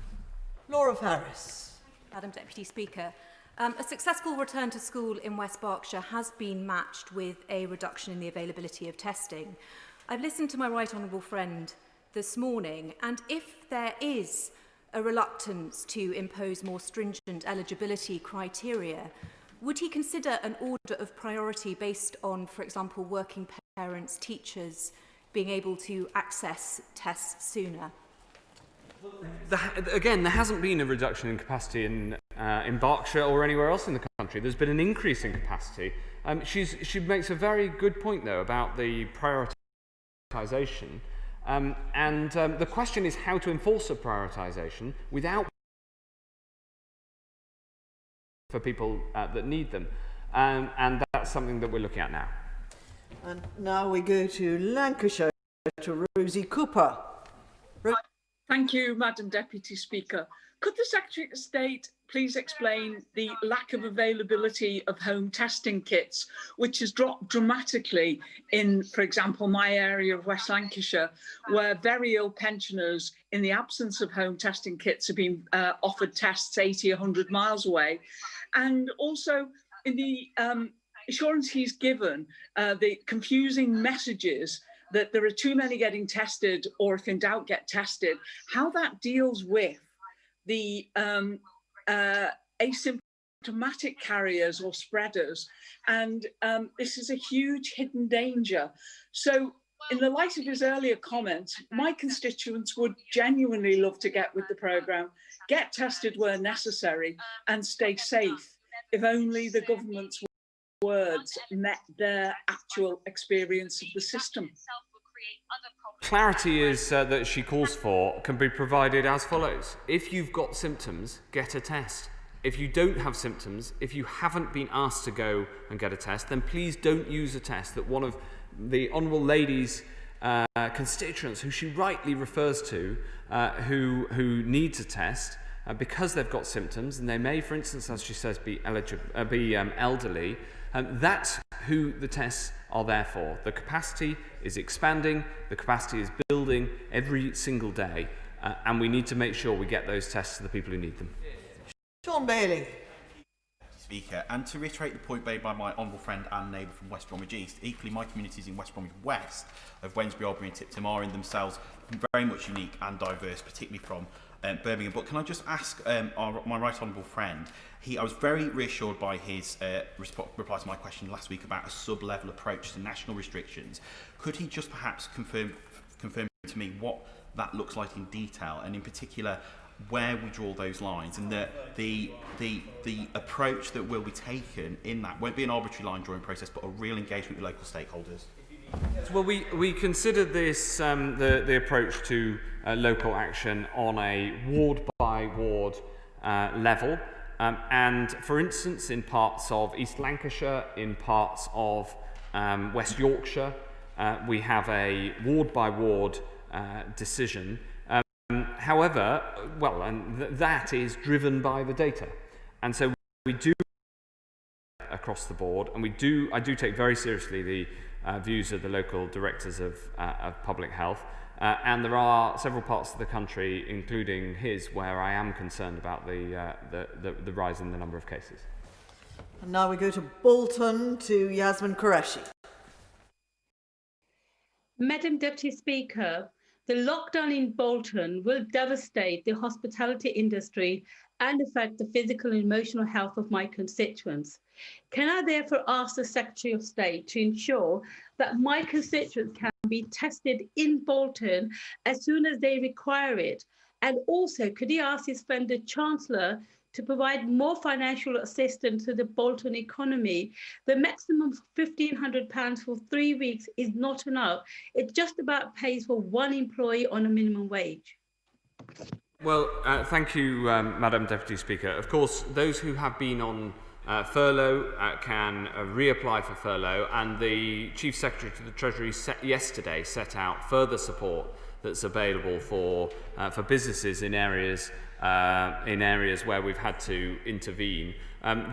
Laura Farris. Madam Deputy Speaker, a successful return to school in West Berkshire has been matched with a reduction in the availability of testing. I've listened to my right honourable friend this morning, and if there is a reluctance to impose more stringent eligibility criteria, would he consider an order of priority based on, for example, working parents, teachers being able to access tests sooner? Again, there hasn't been a reduction in capacity in Berkshire or anywhere else in the country. There's been an increase in capacity. She makes a very good point, though, about the prioritisation. The question is how to enforce a prioritisation without for people that need them. And that's something that we're looking at now. And now we go to Lancashire, to Rosie Cooper. Thank you, Madam Deputy Speaker. Could the Secretary of State please explain the lack of availability of home testing kits, which has dropped dramatically in, for example, my area of West Lancashire, where very ill pensioners, in the absence of home testing kits, have been offered tests 80, 100 miles away. And also in the assurance he's given, the confusing messages that there are too many getting tested, or if in doubt, get tested, how that deals with the asymptomatic carriers or spreaders. And this is a huge hidden danger. So in the light of his earlier comments, my constituents would genuinely love to get with the programme, get tested where necessary, and stay safe, if only the government's words met their actual experience of the system. Clarity is that she calls for can be provided as follows. If you've got symptoms, get a test. If you don't have symptoms, if you haven't been asked to go and get a test, then please don't use a test that one of the Honourable Lady's constituents, who she rightly refers to, who needs a test because they've got symptoms, and they may, for instance, as she says, be elderly. That's who the tests are there for. The capacity is expanding, the capacity is building every single day, and we need to make sure we get those tests to the people who need them. Sean Bailey. Speaker, and to reiterate the point made by my honourable friend and neighbour from West Bromwich East, equally my communities in West Bromwich West of Wednesbury, Albury and Tipton are in themselves very much unique and diverse, particularly from Birmingham. But can I just ask my right honourable friend, I was very reassured by his reply to my question last week about a sub-level approach to national restrictions. Could he just perhaps confirm to me what that looks like in detail, and in particular where we draw those lines, and the approach that will be taken in that won't be an arbitrary line drawing process, but a real engagement with local stakeholders? Well, we consider this the approach to local action on a ward by ward level. And for instance, in parts of East Lancashire, in parts of West Yorkshire, we have a ward-by-ward decision. However, well, and that is driven by the data. And so we do across the board, and I do take very seriously the views of the local directors of public health. And there are several parts of the country, including his, where I am concerned about the rise in the number of cases. And now we go to Bolton, to Yasmin Qureshi. Madam Deputy Speaker, the lockdown in Bolton will devastate the hospitality industry and affect the physical and emotional health of my constituents. Can I therefore ask the Secretary of State to ensure that my constituents can be tested in Bolton as soon as they require it? And also, could he ask his friend the Chancellor to provide more financial assistance to the Bolton economy? The maximum of £1,500 for 3 weeks is not enough. It just about pays for one employee on a minimum wage. Well, thank you, Madam Deputy Speaker. Of course, those who have been on furlough can reapply for furlough, and the Chief Secretary to the Treasury yesterday set out further support that's available for businesses in areas where we've had to intervene.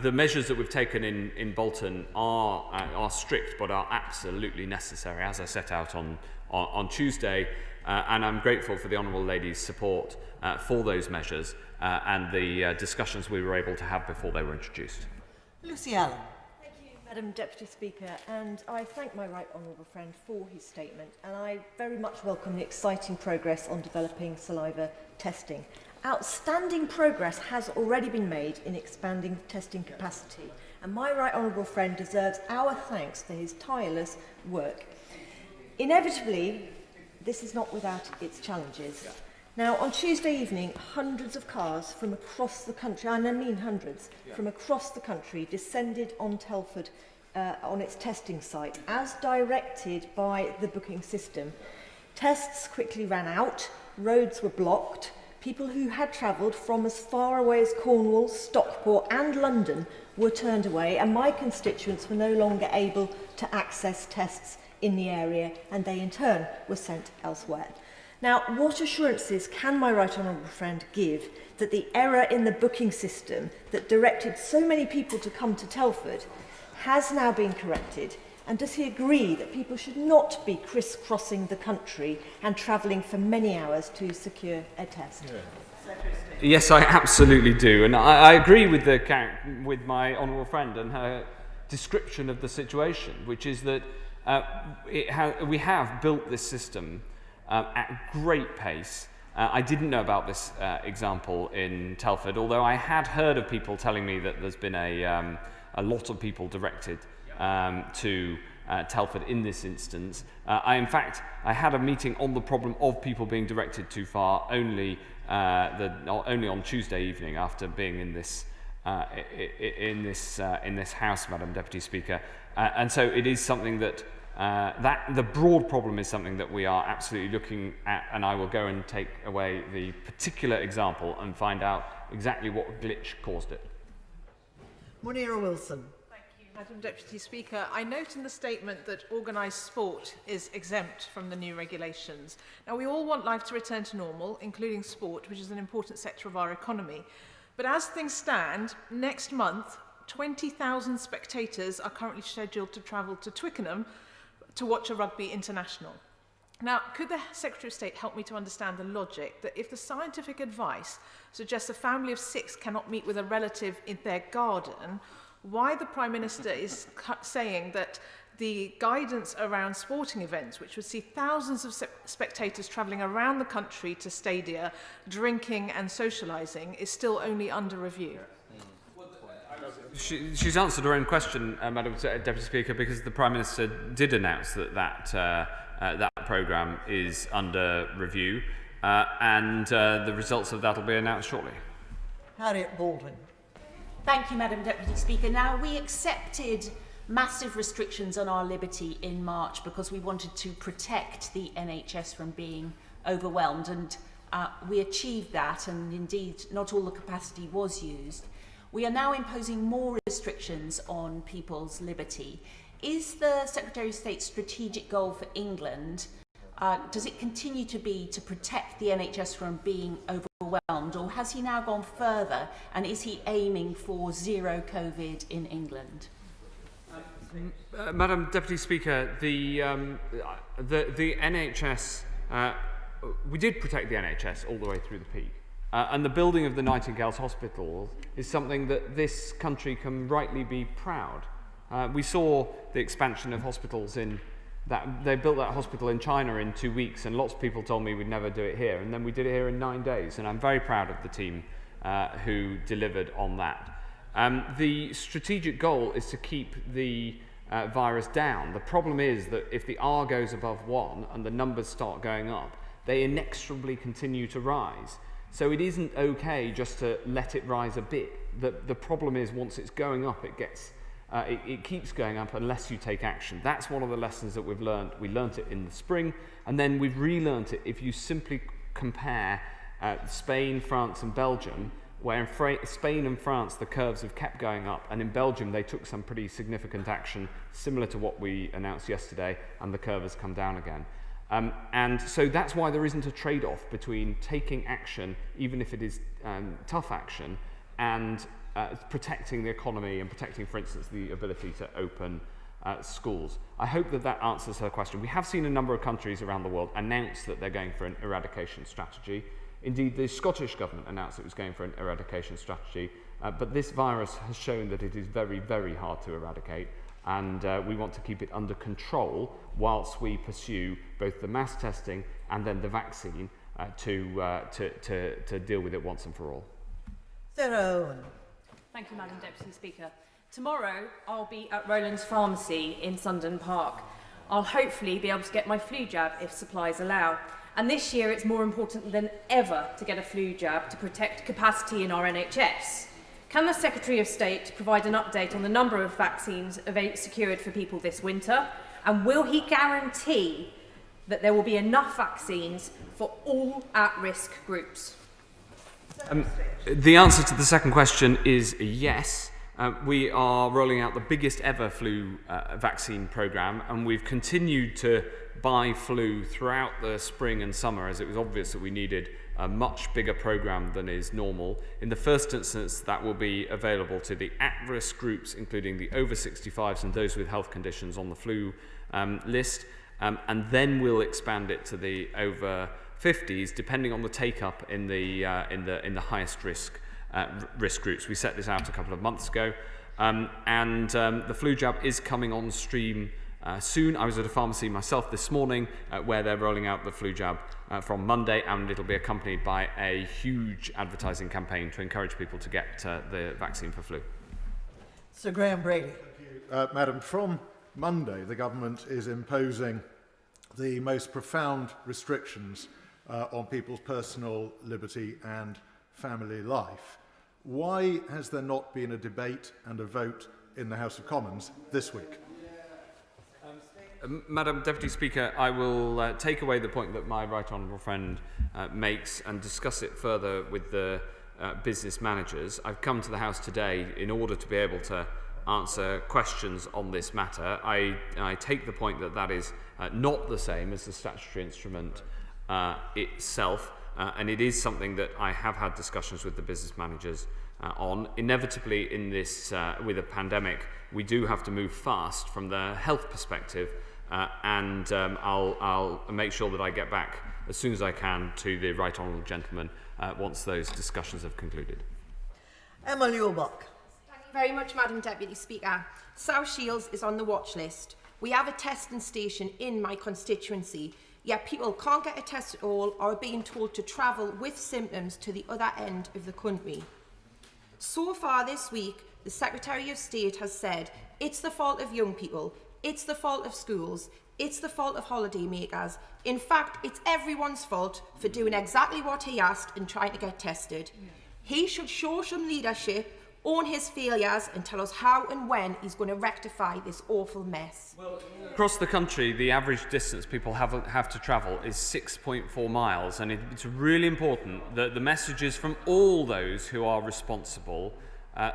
The measures that we've taken in Bolton are strict, but are absolutely necessary, as I set out on Tuesday. And I'm grateful for the Honourable Lady's support for those measures and the discussions we were able to have before they were introduced. Lucy Allen. Thank you, Madam Deputy Speaker, and I thank my right honourable friend for his statement, and I very much welcome the exciting progress on developing saliva testing. Outstanding progress has already been made in expanding testing capacity, and my right honourable friend deserves our thanks for his tireless work. Inevitably, this is not without its challenges. Now, on Tuesday evening, hundreds of cars from across the country, and I mean hundreds, from across the country descended on Telford on its testing site, as directed by the booking system. Tests quickly ran out, roads were blocked, people who had travelled from as far away as Cornwall, Stockport and London were turned away, and my constituents were no longer able to access tests in the area, and they in turn were sent elsewhere. Now, what assurances can my right honourable friend give that the error in the booking system that directed so many people to come to Telford has now been corrected? And does he agree that people should not be crisscrossing the country and travelling for many hours to secure a test? Yes, I absolutely do. And I agree with my honourable friend and her description of the situation, which is that we have built this system at great pace. I didn't know about this example in Telford, although I had heard of people telling me that there's been a lot of people directed to Telford in this instance. In fact, I had a meeting on the problem of people being directed too far only on Tuesday evening after being in this House, Madam Deputy Speaker. And so it is something that the broad problem is something that we are absolutely looking at, and I will go and take away the particular example and find out exactly what glitch caused it. Munira Wilson. Thank you, Madam Deputy Speaker. I note in the statement that organised sport is exempt from the new regulations. Now, we all want life to return to normal, including sport, which is an important sector of our economy. But as things stand, next month, 20,000 spectators are currently scheduled to travel to Twickenham to watch a rugby international. Now, could the Secretary of State help me to understand the logic that if the scientific advice suggests a family of 6 cannot meet with a relative in their garden, why the Prime Minister is saying that the guidance around sporting events, which would see thousands of spectators travelling around the country to stadia, drinking and socialising, is still only under review? She's answered her own question, Madam Deputy Speaker, because the Prime Minister did announce that programme is under review, and the results of that will be announced shortly. Harriet Baldwin. Thank you, Madam Deputy Speaker. Now, we accepted massive restrictions on our liberty in March because we wanted to protect the NHS from being overwhelmed, and we achieved that, and indeed not all the capacity was used. We are now imposing more restrictions on people's liberty. Is the Secretary of State's strategic goal for England, does it continue to be to protect the NHS from being overwhelmed, or has he now gone further, and is he aiming for zero COVID in England? Madam Deputy Speaker, the NHS, we did protect the NHS all the way through the peak. And the building of the Nightingale's Hospital is something that this country can rightly be proud. We saw the expansion of hospitals in that. They built that hospital in China in 2 weeks, and lots of people told me we'd never do it here. And then we did it here in 9 days, and I'm very proud of the team who delivered on that. The strategic goal is to keep the virus down. The problem is that if the R goes above 1 and the numbers start going up, they inexorably continue to rise. So it isn't okay just to let it rise a bit. The problem is once it's going up, it keeps going up unless you take action. That's one of the lessons that we've learned. We learnt it in the spring, and then we've relearnt it if you simply compare Spain, France and Belgium, where in Spain and France the curves have kept going up, and in Belgium they took some pretty significant action similar to what we announced yesterday, and the curve has come down again. And so that's why there isn't a trade-off between taking action, even if it is tough action, and protecting the economy and protecting, for instance, the ability to open schools. I hope that that answers her question. We have seen a number of countries around the world announce that they're going for an eradication strategy. Indeed, the Scottish government announced it was going for an eradication strategy, but this virus has shown that it is very, very hard to eradicate, and we want to keep it under control whilst we pursue both the mass testing and then the vaccine to deal with it once and for all. Sarah Owen. Thank you, Madam Deputy Speaker. Tomorrow, I'll be at Rowland's Pharmacy in Sundon Park. I'll hopefully be able to get my flu jab if supplies allow. And this year, it's more important than ever to get a flu jab to protect capacity in our NHS. Can the Secretary of State provide an update on the number of vaccines secured for people this winter? And will he guarantee that there will be enough vaccines for all at-risk groups? The answer to the second question is yes. We are rolling out the biggest ever flu vaccine programme, and we've continued to buy flu throughout the spring and summer, as it was obvious that we needed a much bigger programme than is normal. In the first instance, that will be available to the at-risk groups, including the over 65s and those with health conditions on the flu list, and then we'll expand it to the over 50s, depending on the take-up in the highest risk groups. We set this out a couple of months ago, and the flu jab is coming on stream soon. I was at a pharmacy myself this morning where they're rolling out the flu jab from Monday, and it'll be accompanied by a huge advertising campaign to encourage people to get the vaccine for flu. Sir Graham Brady. Thank you, Madam. From Monday, the government is imposing the most profound restrictions on people's personal liberty and family life. Why has there not been a debate and a vote in the House of Commons this week? Madam Deputy Speaker, I will take away the point that my right honourable friend makes and discuss it further with the business managers. I've come to the House today in order to be able to answer questions on this matter. I take the point that that is not the same as the statutory instrument itself, and it is something that I have had discussions with the business managers on. Inevitably, in this with a pandemic, we do have to move fast from the health perspective, and I'll make sure that I get back as soon as I can to the right honourable gentleman once those discussions have concluded. Emma Lewbach. Thank you very much, Madam Deputy Speaker. South Shields is on the watch list. We have a testing station in my constituency, yet people can't get a test at all or are being told to travel with symptoms to the other end of the country. So far this week, the Secretary of State has said it's the fault of young people, it's the fault of schools, it's the fault of holidaymakers. In fact, it's everyone's fault for doing exactly what he asked and trying to get tested. He should show some leadership, own his failures and tell us how and when he's going to rectify this awful mess. Across the country, the average distance people have to travel is 6.4 miles, and it's really important that the messages from all those who are responsible, and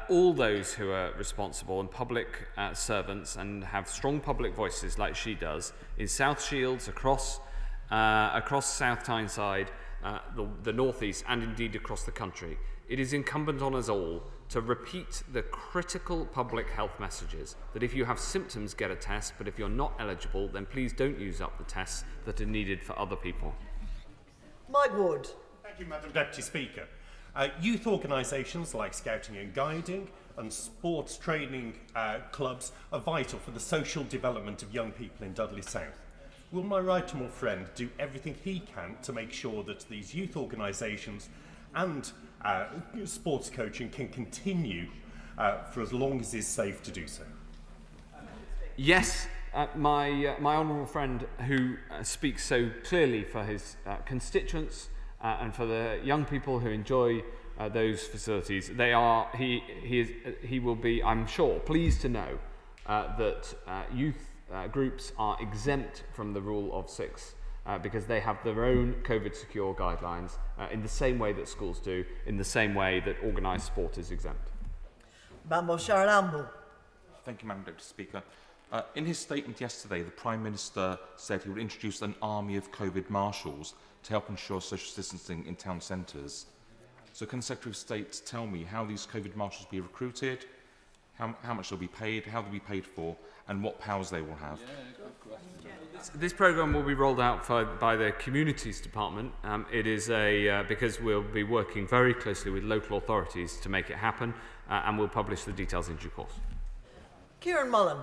public servants and have strong public voices like she does in South Shields, across South Tyneside, the North East, and indeed across the country. It is incumbent on us all to repeat the critical public health messages that if you have symptoms, get a test, but if you're not eligible, then please don't use up the tests that are needed for other people. Mike Wood. Thank you, Madam Deputy Speaker. Youth organisations like Scouting and Guiding and sports training clubs are vital for the social development of young people in Dudley South. Will my right honourable friend do everything he can to make sure that these youth organisations and sports coaching can continue for as long as it's safe to do so? Yes, my honourable friend who speaks so clearly for his constituents and for the young people who enjoy those facilities, he will be, I'm sure, pleased to know that youth groups are exempt from the rule of 6 because they have their own COVID secure guidelines in the same way that schools do, in the same way that organised sport is exempt. Bambo Sharanambu. Thank you, Madam Deputy Speaker. In his statement yesterday, the Prime Minister said he would introduce an army of COVID marshals to help ensure social distancing in town centres. So can the Secretary of State tell me how these COVID marshals will be recruited, how much they'll be paid, how they'll be paid for, and what powers they will have? This programme will be rolled out by the Communities Department. It is because we'll be working very closely with local authorities to make it happen, and we'll publish the details in due course. Kieran Mullen.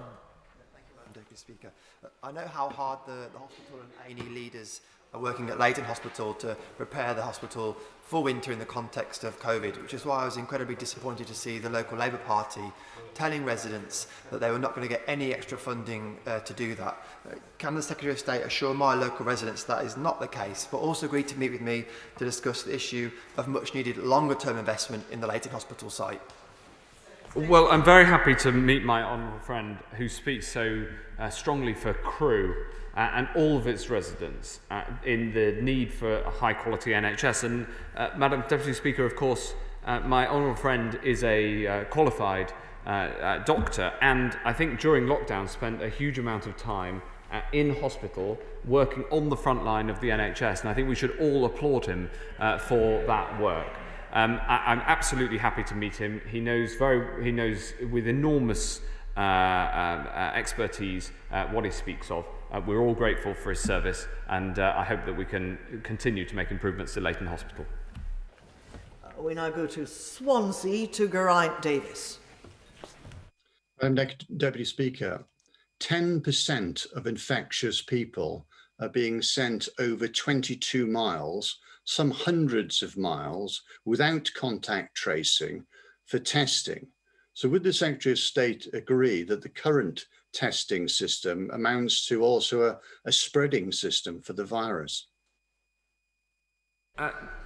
Thank you, Madam Deputy Speaker. I know how hard the hospital and A&E leaders are working at Leighton Hospital to prepare the hospital for winter in the context of COVID, which is why I was incredibly disappointed to see the local Labour Party telling residents that they were not going to get any extra funding to do that. Can the Secretary of State assure my local residents that is not the case, but also agree to meet with me to discuss the issue of much needed longer term investment in the Leighton Hospital site? Well, I'm very happy to meet my honourable friend who speaks so strongly for Crewe and all of its residents in the need for a high-quality NHS. And Madam Deputy Speaker, of course, my honourable friend is a qualified doctor, and I think during lockdown spent a huge amount of time in hospital working on the front line of the NHS, and I think we should all applaud him for that work. I'm absolutely happy to meet him. He knows with enormous expertise what he speaks of. We're all grateful for his service, and I hope that we can continue to make improvements to Leighton Hospital. We now go to Swansea, to Geraint Davis. Madam Deputy Speaker, 10% of infectious people are being sent over 22 miles, some hundreds of miles, without contact tracing for testing. So would the Secretary of State agree that the current testing system amounts to also a spreading system for the virus?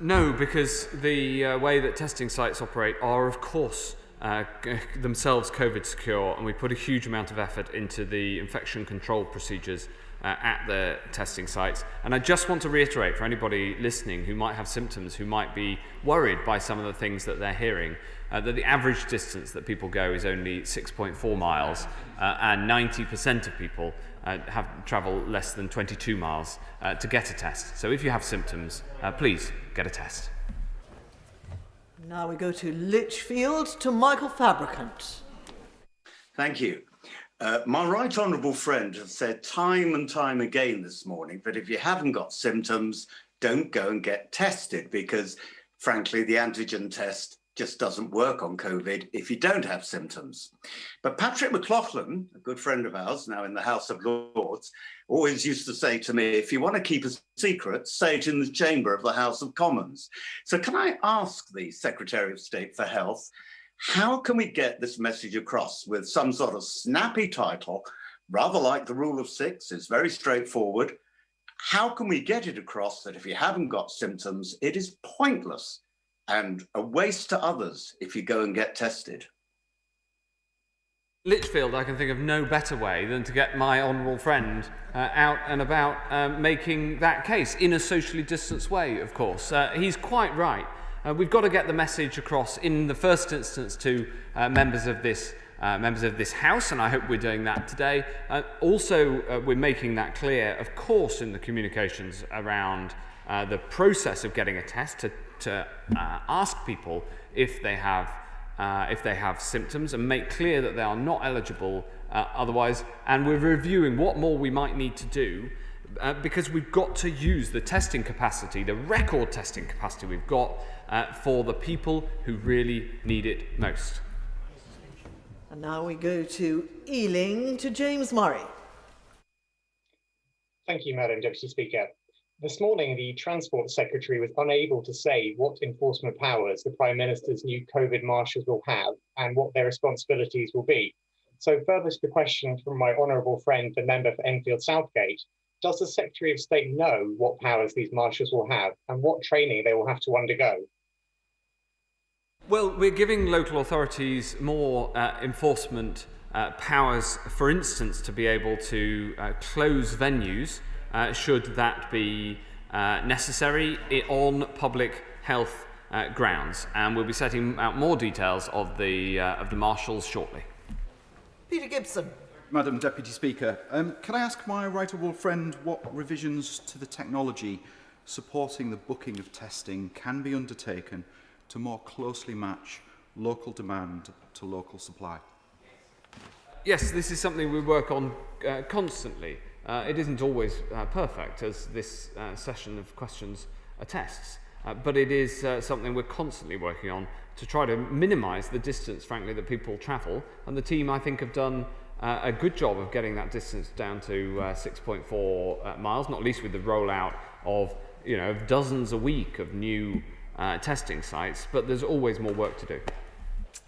No, because the way that testing sites operate are, of course, themselves COVID secure, and we put a huge amount of effort into the infection control procedures at the testing sites. And I just want to reiterate for anybody listening who might have symptoms, who might be worried by some of the things that they're hearing, that the average distance that people go is only 6.4 miles, and 90% of people travel less than 22 miles to get a test. So if you have symptoms, please get a test. Now we go to Lichfield, to Michael Fabricant. Thank you. My right honourable friend has said time and time again this morning that if you haven't got symptoms, don't go and get tested, because frankly, the antigen test just doesn't work on COVID if you don't have symptoms. But Patrick McLaughlin, a good friend of ours, now in the House of Lords, always used to say to me, if you want to keep a secret, say it in the chamber of the House of Commons. So can I ask the Secretary of State for Health, how can we get this message across with some sort of snappy title, rather like the rule of 6, it's very straightforward. How can we get it across that if you haven't got symptoms, it is pointless and a waste to others if you go and get tested. Lichfield, I can think of no better way than to get my honourable friend out and about making that case, in a socially distanced way, of course. He's quite right. We've got to get the message across in the first instance to members of this House, and I hope we're doing that today. Also, we're making that clear, of course, in the communications around the process of getting a test to ask people if they have symptoms and make clear that they are not eligible otherwise. And we're reviewing what more we might need to do because we've got to use the testing capacity, the record testing capacity we've got for the people who really need it most. And now we go to Ealing, to James Murray. Thank you, Madam Deputy Speaker. This morning, the Transport Secretary was unable to say what enforcement powers the Prime Minister's new COVID marshals will have and what their responsibilities will be. So further to the question from my honourable friend, the member for Enfield Southgate, does the Secretary of State know what powers these marshals will have and what training they will have to undergo? Well, we're giving local authorities more enforcement powers, for instance, to be able to close venues should that be necessary on public health grounds. And we'll be setting out more details of the marshals shortly. Peter Gibson. Madam Deputy Speaker, can I ask my right honourable friend what revisions to the technology supporting the booking of testing can be undertaken to more closely match local demand to local supply? Yes, this is something we work on constantly. It isn't always perfect, as this session of questions attests, but it is something we're constantly working on to try to minimise the distance, frankly, that people travel. And the team, I think, have done a good job of getting that distance down to 6.4 miles, not least with the rollout of dozens a week of new testing sites, but there's always more work to do.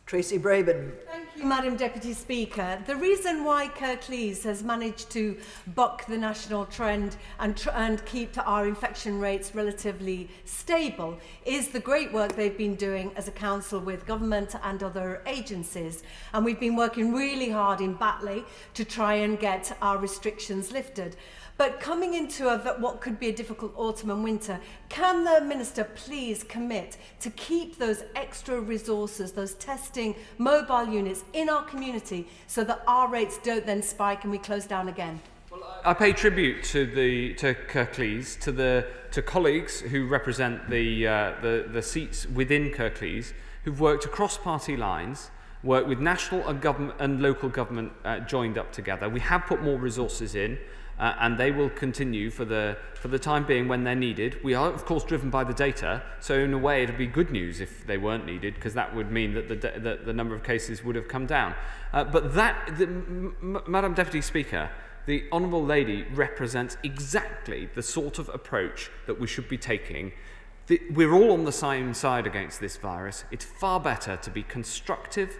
Tracy Braben. Thank you, Madam Deputy Speaker. The reason why Kirklees has managed to buck the national trend and keep our infection rates relatively stable is the great work they've been doing as a council with government and other agencies. And we've been working really hard in Batley to try and get our restrictions lifted. But coming into what could be a difficult autumn and winter, can the Minister please commit to keep those extra resources, those testing mobile units in our community so that our rates don't then spike and we close down again? I pay tribute to Kirklees, to colleagues who represent the seats within Kirklees, who've worked across party lines, worked with national and local government joined up together. We have put more resources in. And they will continue for the time being when they're needed. We are, of course, driven by the data, so in a way it would be good news if they weren't needed, because that would mean that the number of cases would have come down. Madam Deputy Speaker, the Honourable Lady represents exactly the sort of approach that we should be taking. We're all on the same side against this virus. It's far better to be constructive,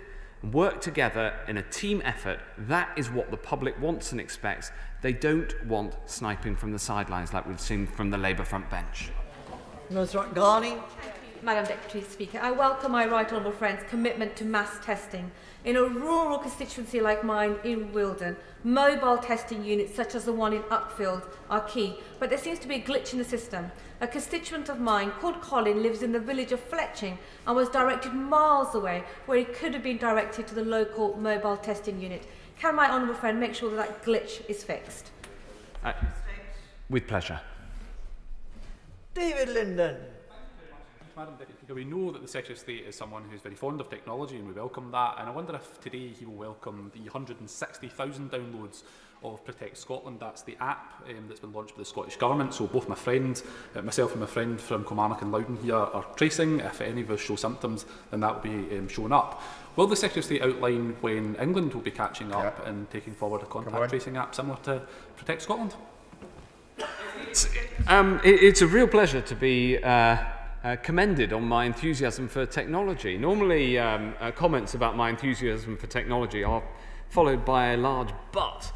work together in a team effort. That is what the public wants and expects. They don't want sniping from the sidelines like we've seen from the Labour front bench. Nusrat Ghani. Madam Deputy Speaker, I welcome my right honourable friend's commitment to mass testing. In a rural constituency like mine in Wilden, mobile testing units such as the one in Uckfield are key, but there seems to be a glitch in the system. A constituent of mine called Colin lives in the village of Fletching and was directed miles away where he could have been directed to the local mobile testing unit. Can my honourable friend make sure that glitch is fixed? With pleasure. David Linden. Madam Deputy Speaker, we know that the Secretary of State is someone who's very fond of technology, and we welcome that. And I wonder if today he will welcome the 160,000 downloads of Protect Scotland. That's the app that's been launched by the Scottish Government. So both myself and my friend from Kilmarnock and Loudon here are tracing. If any of us show symptoms, then that will be shown up. Will the Secretary of State outline when England will be catching up and taking forward a contact tracing app similar to Protect Scotland? It's a real pleasure to be commended on my enthusiasm for technology. Normally, comments about my enthusiasm for technology are followed by a large but.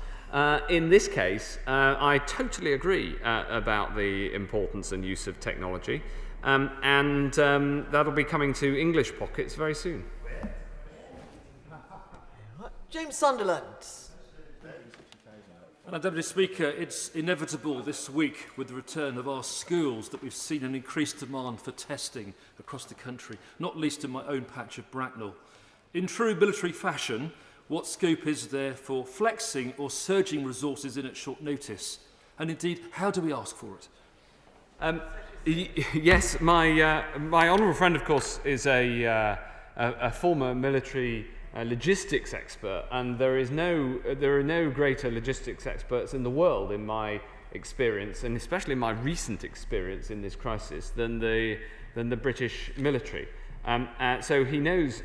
In this case, I totally agree about the importance and use of technology. That'll be coming to English pockets very soon. James Sunderland. Madam Deputy Speaker, it's inevitable this week with the return of our schools that we've seen an increased demand for testing across the country, not least in my own patch of Bracknell. In true military fashion, what scope is there for flexing or surging resources in at short notice? And indeed, how do we ask for it? Yes, my honourable friend, of course, is a former military logistics expert, and there are no greater logistics experts in the world, in my experience, and especially my recent experience in this crisis, than the British military. So he knows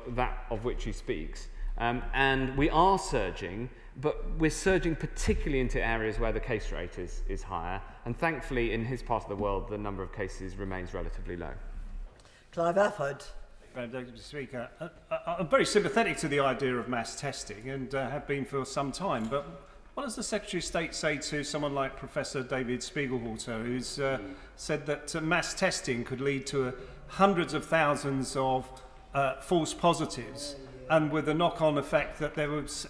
that of which he speaks, and we are surging, but we're surging particularly into areas where the case rate is higher, and thankfully in his part of the world the number of cases remains relatively low. Clive Afford. Madam Deputy Speaker, I'm very sympathetic to the idea of mass testing and have been for some time, but what does the Secretary of State say to someone like Professor David Spiegelhalter, who's said that mass testing could lead to hundreds of thousands of false positives, and with the knock-on effect that there was,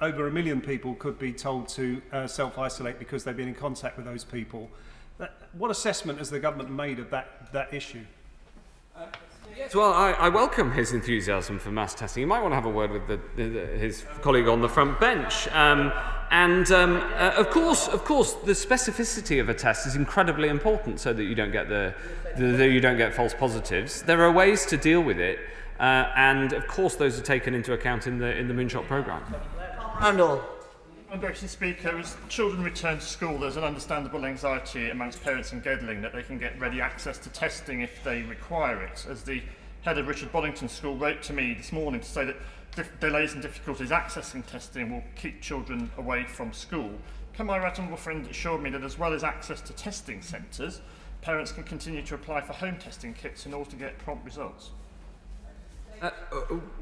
over 1 million people could be told to self-isolate because they've been in contact with those people. What assessment has the government made of that issue? Yes, well, I welcome his enthusiasm for mass testing. You might want to have a word with his colleague on the front bench. Of course, the specificity of a test is incredibly important, so that you don't get false positives. There are ways to deal with it, and of course, those are taken into account in the Moonshot programme. Randall. Deputy Speaker, as children return to school, there's an understandable anxiety amongst parents in Gedling that they can get ready access to testing if they require it. As the head of Richard Boddington School wrote to me this morning to say that delays and difficulties accessing testing will keep children away from school. Can my right honourable friend assure me that as well as access to testing centres, parents can continue to apply for home testing kits in order to get prompt results?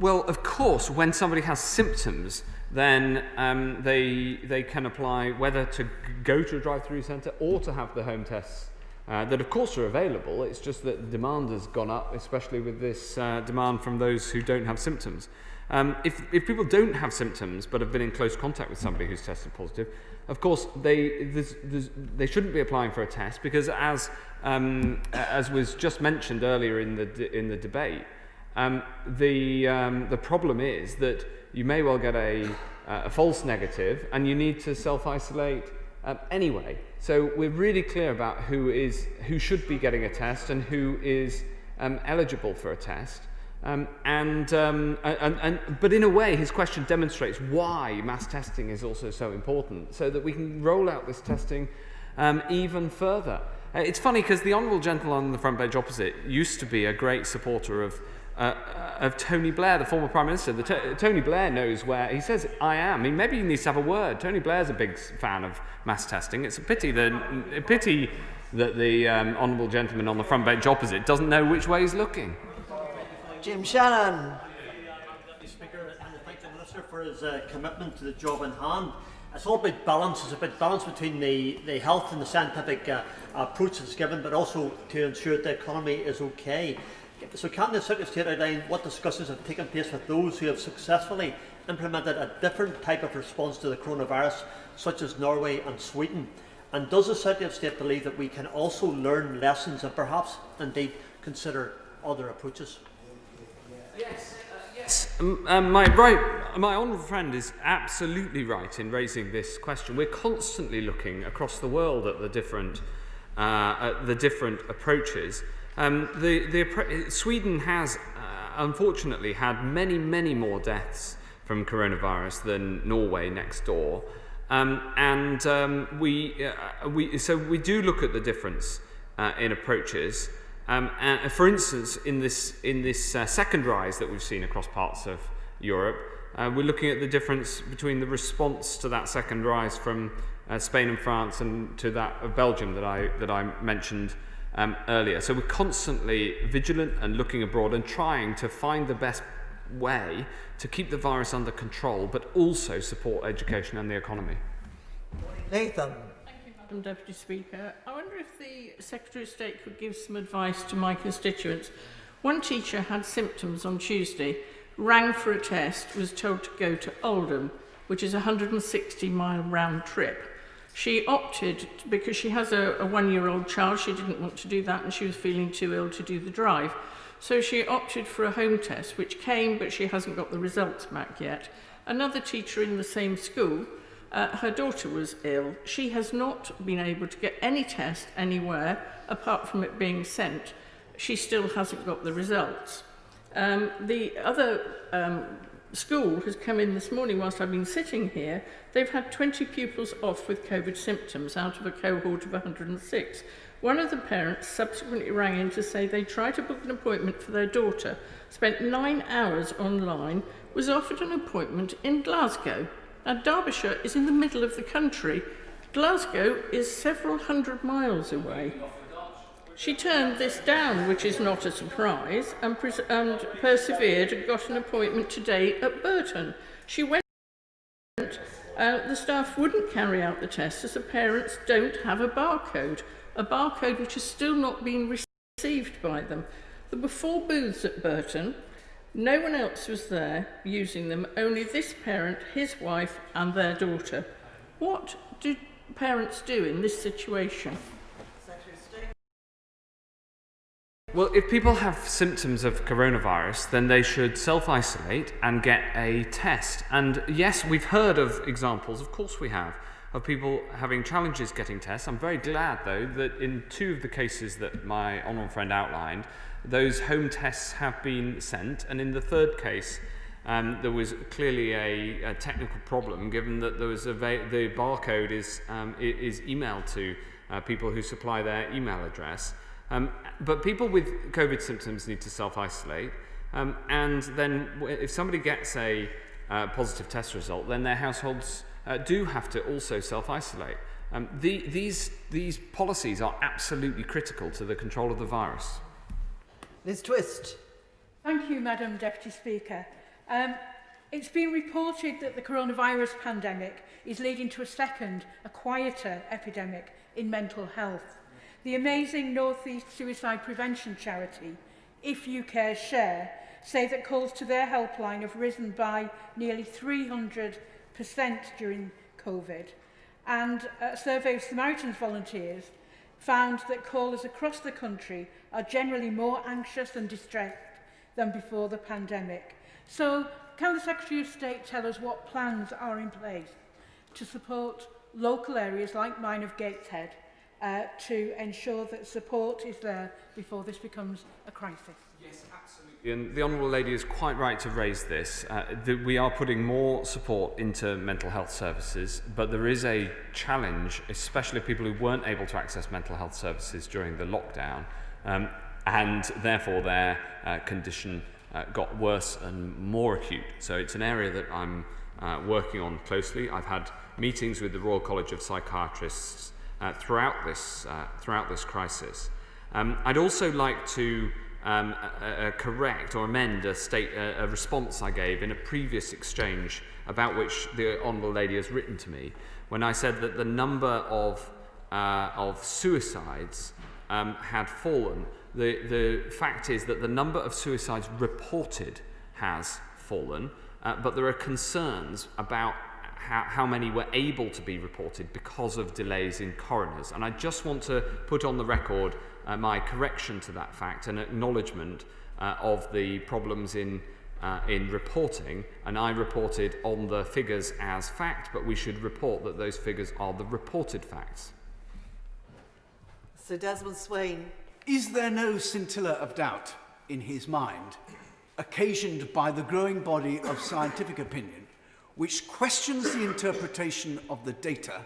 Well, of course, when somebody has symptoms, then they can apply whether to go to a drive-through centre or to have the home tests that of course are available. It's just that the demand has gone up, especially with this demand from those who don't have symptoms. If people don't have symptoms but have been in close contact with somebody who's tested positive, of course they shouldn't be applying for a test, because as was just mentioned earlier in the debate, the problem is that you may well get a false negative, and you need to self-isolate anyway. So we're really clear about who should be getting a test and who is eligible for a test. But in a way, his question demonstrates why mass testing is also so important, so that we can roll out this testing even further. It's funny because the honourable gentleman on the front bench opposite used to be a great supporter of Tony Blair, the former Prime Minister. Tony Blair knows where he says, I am. I mean, maybe he needs to have a word. Tony Blair's a big fan of mass testing. It's a pity that the honourable gentleman on the front bench opposite doesn't know which way he's looking. Jim Shannon. Speaker, and thank the Minister for his commitment to the job in hand. It's all about balance. It's about balance between the health and the scientific approach that's given, but also to ensure that the economy is okay. So can the Secretary of State outline what discussions have taken place with those who have successfully implemented a different type of response to the coronavirus, such as Norway and Sweden? And does the Secretary of State believe that we can also learn lessons and perhaps indeed consider other approaches? Yes. My honourable friend is absolutely right in raising this question. We're constantly looking across the world at the different approaches. Sweden has unfortunately had many more deaths from coronavirus than Norway next door, so we do look at the difference in approaches. And for instance, in this second rise that we've seen across parts of Europe, we're looking at the difference between the response to that second rise from Spain and France and to that of Belgium that I mentioned earlier. So we're constantly vigilant and looking abroad and trying to find the best way to keep the virus under control, but also support education and the economy. Nathan. Thank you, Madam Deputy Speaker. I wonder if the Secretary of State could give some advice to my constituents. One teacher had symptoms on Tuesday, rang for a test, was told to go to Oldham, which is a 160-mile round trip. She opted, because she has a one-year-old child, she didn't want to do that and she was feeling too ill to do the drive. So she opted for a home test, which came, but she hasn't got the results back yet. Another teacher in the same school, her daughter was ill. She has not been able to get any test anywhere apart from it being sent. She still hasn't got the results. The other school has come in this morning whilst I've been sitting here. They've had 20 pupils off with COVID symptoms out of a cohort of 106. One of the parents subsequently rang in to say they tried to book an appointment for their daughter, spent 9 hours online, was offered an appointment in Glasgow. Now, Derbyshire is in the middle of the country. Glasgow is several hundred miles away. She turned this down, which is not a surprise, and persevered and got an appointment today at Burton. She went, the staff wouldn't carry out the test as the parents don't have a barcode which has still not been received by them. There were 4 booths at Burton. No one else was there using them, only this parent, his wife and their daughter. What do parents do in this situation? Well, if people have symptoms of coronavirus, then they should self-isolate and get a test. And yes, we've heard of examples, of course we have, of people having challenges getting tests. I'm very glad, though, that in 2 of the cases that my honourable friend outlined, those home tests have been sent. And in the 3rd case, there was clearly a technical problem, given that there was the barcode is emailed to people who supply their email address. But people with COVID symptoms need to self-isolate, and then if somebody gets a positive test result, then their households do have to also self-isolate. These policies are absolutely critical to the control of the virus. Liz Twist. Thank you, Madam Deputy Speaker. It's been reported that the coronavirus pandemic is leading to a quieter epidemic in mental health. The amazing North East suicide prevention charity, If You Care Share, say that calls to their helpline have risen by nearly 300% during COVID. And a survey of Samaritans volunteers found that callers across the country are generally more anxious and distressed than before the pandemic. So, can the Secretary of State tell us what plans are in place to support local areas like mine of Gateshead to ensure that support is there before this becomes a crisis? Yes, absolutely. And the Honourable Lady is quite right to raise this. We are putting more support into mental health services, but there is a challenge, especially people who weren't able to access mental health services during the lockdown, and therefore their condition got worse and more acute. So it's an area that I'm working on closely. I've had meetings with the Royal College of Psychiatrists throughout this crisis. I'd also like to correct or amend a response I gave in a previous exchange about which the Honourable Lady has written to me, when I said that the number of suicides had fallen. The fact is that the number of suicides reported has fallen, but there are concerns about how many were able to be reported because of delays in coroners. And I just want to put on the record my correction to that fact and acknowledgement of the problems in reporting. And I reported on the figures as fact, but we should report that those figures are the reported facts. Sir Desmond Swain. Is there no scintilla of doubt in his mind, occasioned by the growing body of scientific opinion, which questions the interpretation of the data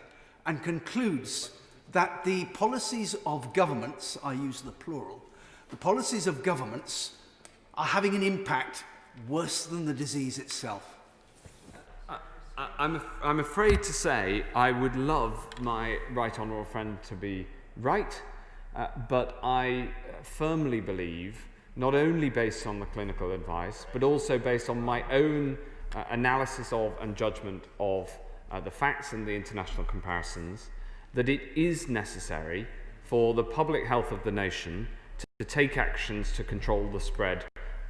and concludes that the policies of governments, I use the plural, the policies of governments are having an impact worse than the disease itself? I'm afraid to say I would love my right honourable friend to be right, but I firmly believe, not only based on the clinical advice, but also based on my own analysis of and judgment of the facts and the international comparisons, that it is necessary for the public health of the nation to take actions to control the spread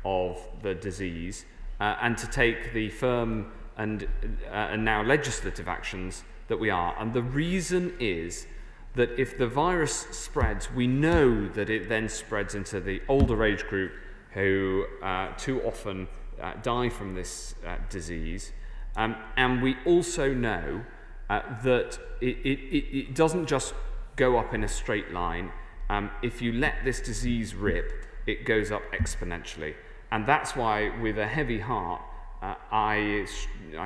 of the disease and to take the firm and now legislative actions that we are. And the reason is that if the virus spreads, we know that it then spreads into the older age group who too often die from this disease. And we also know that it doesn't just go up in a straight line. If you let this disease rip, it goes up exponentially. And that's why, with a heavy heart, I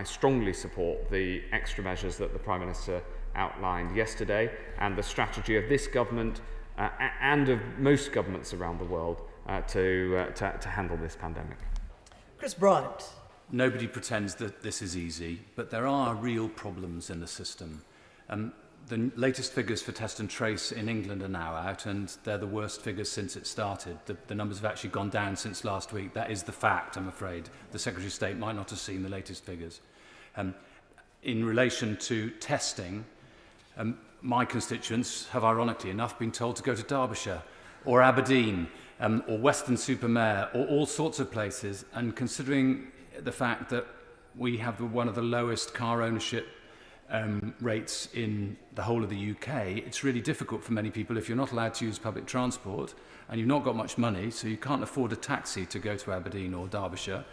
strongly support the extra measures that the Prime Minister outlined yesterday, and the strategy of this government and of most governments around the world to handle this pandemic. Chris Bryant. Nobody pretends that this is easy, but there are real problems in the system. The latest figures for test and trace in England are now out, and they're the worst figures since it started. The numbers have actually gone down since last week. That is the fact, I'm afraid. The Secretary of State might not have seen the latest figures. In relation to testing, my constituents have, ironically enough, been told to go to Derbyshire or Aberdeen or Weston-super-Mare or all sorts of places. And considering the fact that we have one of the lowest car ownership rates in the whole of the UK, it's really difficult for many people if you're not allowed to use public transport and you've not got much money, so you can't afford a taxi to go to Aberdeen or Derbyshire,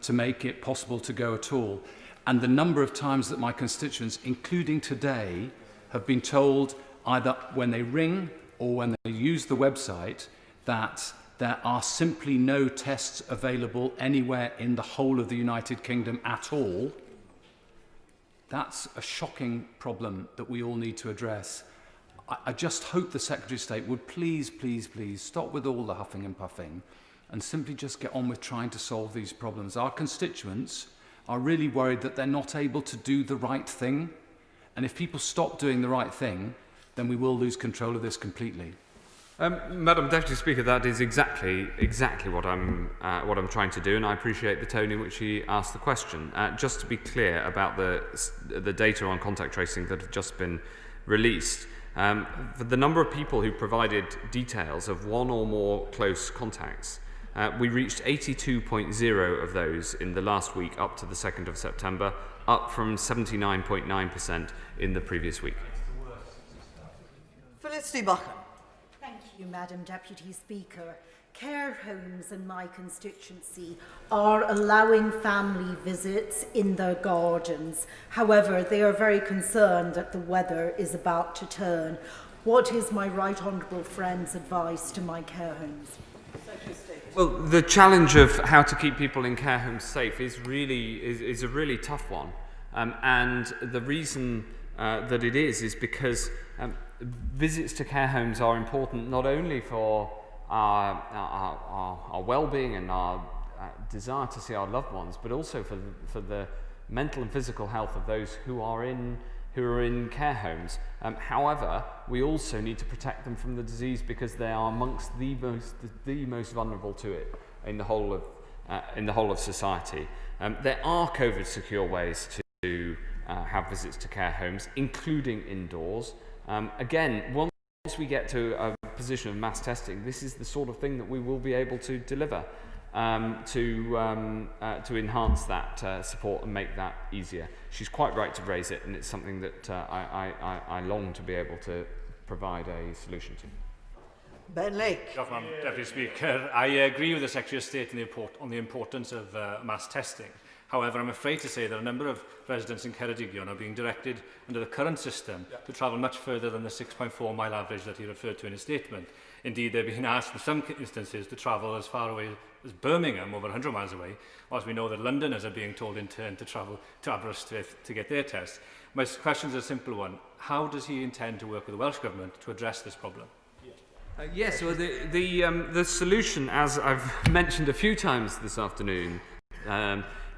to make it possible to go at all. And the number of times that my constituents, including today, have been told either when they ring or when they use the website that there are simply no tests available anywhere in the whole of the United Kingdom at all. That's a shocking problem that we all need to address. I just hope the Secretary of State would please, please, please stop with all the huffing and puffing and simply just get on with trying to solve these problems. Our constituents are really worried that they're not able to do the right thing. And if people stop doing the right thing, then we will lose control of this completely. Madam Deputy Speaker, that is exactly what I'm trying to do, and I appreciate the tone in which he asked the question. Just to be clear about the data on contact tracing that have just been released, for the number of people who provided details of one or more close contacts, we reached 82.0 of those in the last week up to the 2nd of September, up from 79.9% in the previous week. Felicity Buchan. Thank you, Madam Deputy Speaker. Care homes in my constituency are allowing family visits in their gardens. However, they are very concerned that the weather is about to turn. What is my right honourable friend's advice to my care homes? Well, the challenge of how to keep people in care homes safe is a really tough one. And the reason that it is because visits to care homes are important not only for our well-being and our desire to see our loved ones, but also for the mental and physical health of those who are in care homes. However, we also need to protect them from the disease because they are amongst the most vulnerable to it in the whole of society. There are COVID secure ways to have visits to care homes, including indoors. Again, once we get to a position of mass testing, this is the sort of thing that we will be able to deliver to enhance that support and make that easier. She's quite right to raise it, and it's something that I long to be able to provide a solution to. Ben Lake. Deputy Speaker, I agree with the Secretary of State on the importance of mass testing. However, I'm afraid to say that a number of residents in Ceredigion are being directed under the current system to travel much further than the 6.4 mile average that he referred to in his statement. Indeed, they're being asked in some instances to travel as far away as Birmingham, over 100 miles away, whilst we know that Londoners are being told in turn to travel to Aberystwyth to get their tests. My question is a simple one. How does he intend to work with the Welsh Government to address this problem? Yes, well, the solution, as I've mentioned a few times this afternoon,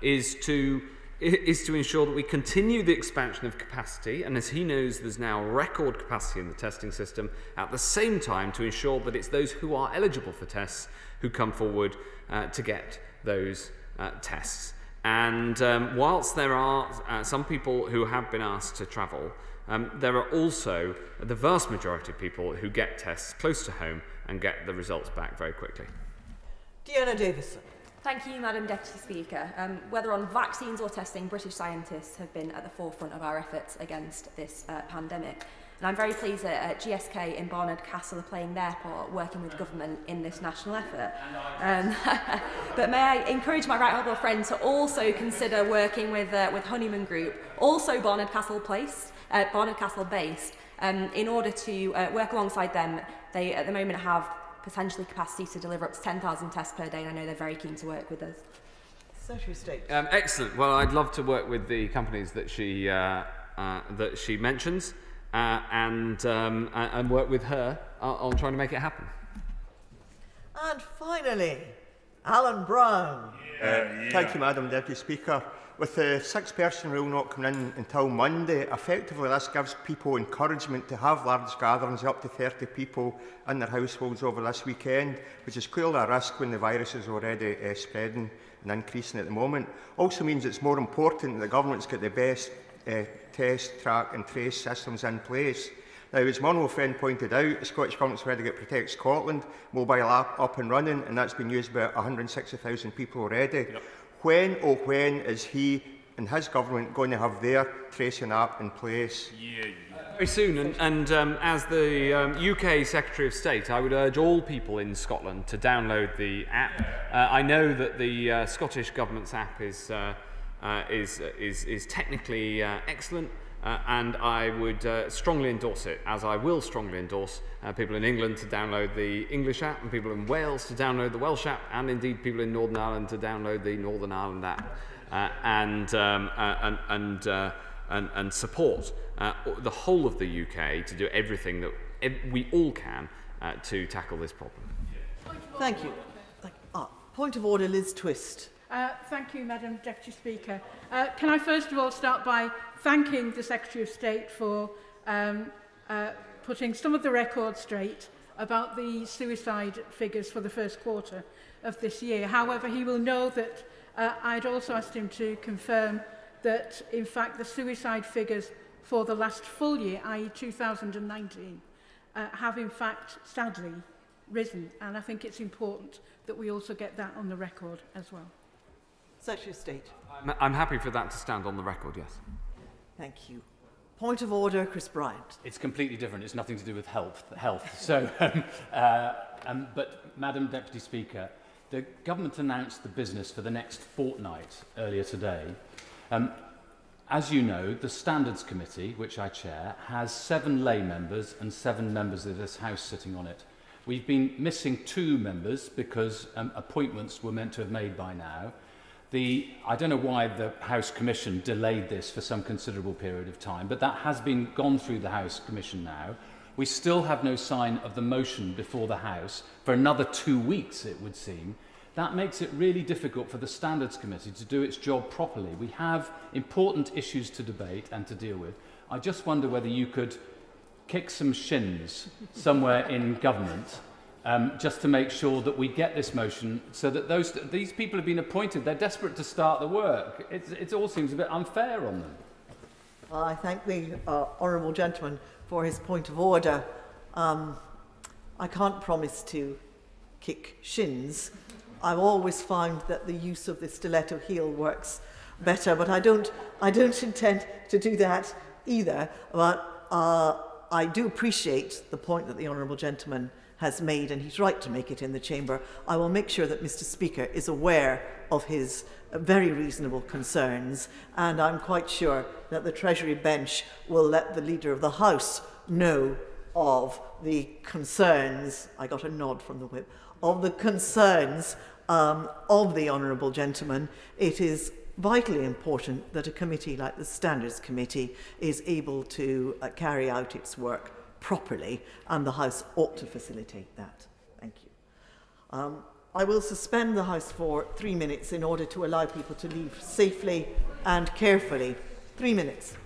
is to ensure that we continue the expansion of capacity, and as he knows, there's now record capacity in the testing system, at the same time to ensure that it's those who are eligible for tests who come forward to get those tests. And whilst there are some people who have been asked to travel, there are also the vast majority of people who get tests close to home and get the results back very quickly. Deanna Davison. Thank you, Madam Deputy Speaker. Whether on vaccines or testing, British scientists have been at the forefront of our efforts against this pandemic. And I'm very pleased that GSK in Barnard Castle are playing their part, working with government in this national effort. But may I encourage my right honourable friend to also consider working with Honeyman Group, also Barnard Castle based, in order to work alongside them. They at the moment have potentially capacity to deliver up to 10,000 tests per day, and I know they're very keen to work with us. Secretary of State. Excellent. Well, I'd love to work with the companies that she mentions. And work with her on trying to make it happen. And finally, Alan Brown. Thank you, Madam Deputy Speaker. With the 6-person rule not coming in until Monday, effectively this gives people encouragement to have large gatherings up to 30 people in their households over this weekend, which is clearly a risk when the virus is already spreading and increasing at the moment. Also means it's more important that the government's got the best test, track and trace systems in place. Now, as my honourable friend pointed out, the Scottish Government's already got Protect Scotland mobile app up and running, and that's been used by 160,000 people already. Yep. When is he and his government going to have their tracing app in place? Very soon, and as the UK Secretary of State, I would urge all people in Scotland to download the app. I know that the Scottish Government's app is technically excellent, and I would strongly endorse it, as I will strongly endorse people in England to download the English app, and people in Wales to download the Welsh app, and indeed people in Northern Ireland to download the Northern Ireland app, and support the whole of the UK to do everything that we all can to tackle this problem. Thank you. Point of order, Liz Twist. Thank you, Madam Deputy Speaker. Can I first of all start by thanking the Secretary of State for putting some of the records straight about the suicide figures for the first quarter of this year. However, he will know that I'd also asked him to confirm that, in fact, the suicide figures for the last full year, i.e. 2019, have, in fact, sadly risen. And I think it's important that we also get that on the record as well. Secretary of State. I'm happy for that to stand on the record, yes. Thank you. Point of order, Chris Bryant. It's completely different. It's nothing to do with health. So, but Madam Deputy Speaker, the government announced the business for the next fortnight earlier today. As you know, the Standards Committee, which I chair, has 7 lay members and 7 members of this House sitting on it. We've been missing 2 members because appointments were meant to have made by now. I don't know why the House Commission delayed this for some considerable period of time, but that has been gone through the House Commission now. We still have no sign of the motion before the House for another 2 weeks, it would seem. That makes it really difficult for the Standards Committee to do its job properly. We have important issues to debate and to deal with. I just wonder whether you could kick some shins somewhere in government just to make sure that we get this motion so that these people have been appointed. They're desperate to start the work. It all seems a bit unfair on them. Well, I thank the honourable gentleman for his point of order. I can't promise to kick shins. I've always found that the use of the stiletto heel works better, but I don't intend to do that either. But I do appreciate the point that the honourable gentleman has made, and he's right to make it in the chamber. I will make sure that Mr. Speaker is aware of his very reasonable concerns, and I'm quite sure that the Treasury bench will let the Leader of the House know of the concerns, I got a nod from the whip, of the concerns of the honourable gentleman. It is vitally important that a committee like the Standards Committee is able to carry out its work properly, and the House ought to facilitate that. Thank you. I will suspend the House for 3 minutes in order to allow people to leave safely and carefully. 3 minutes.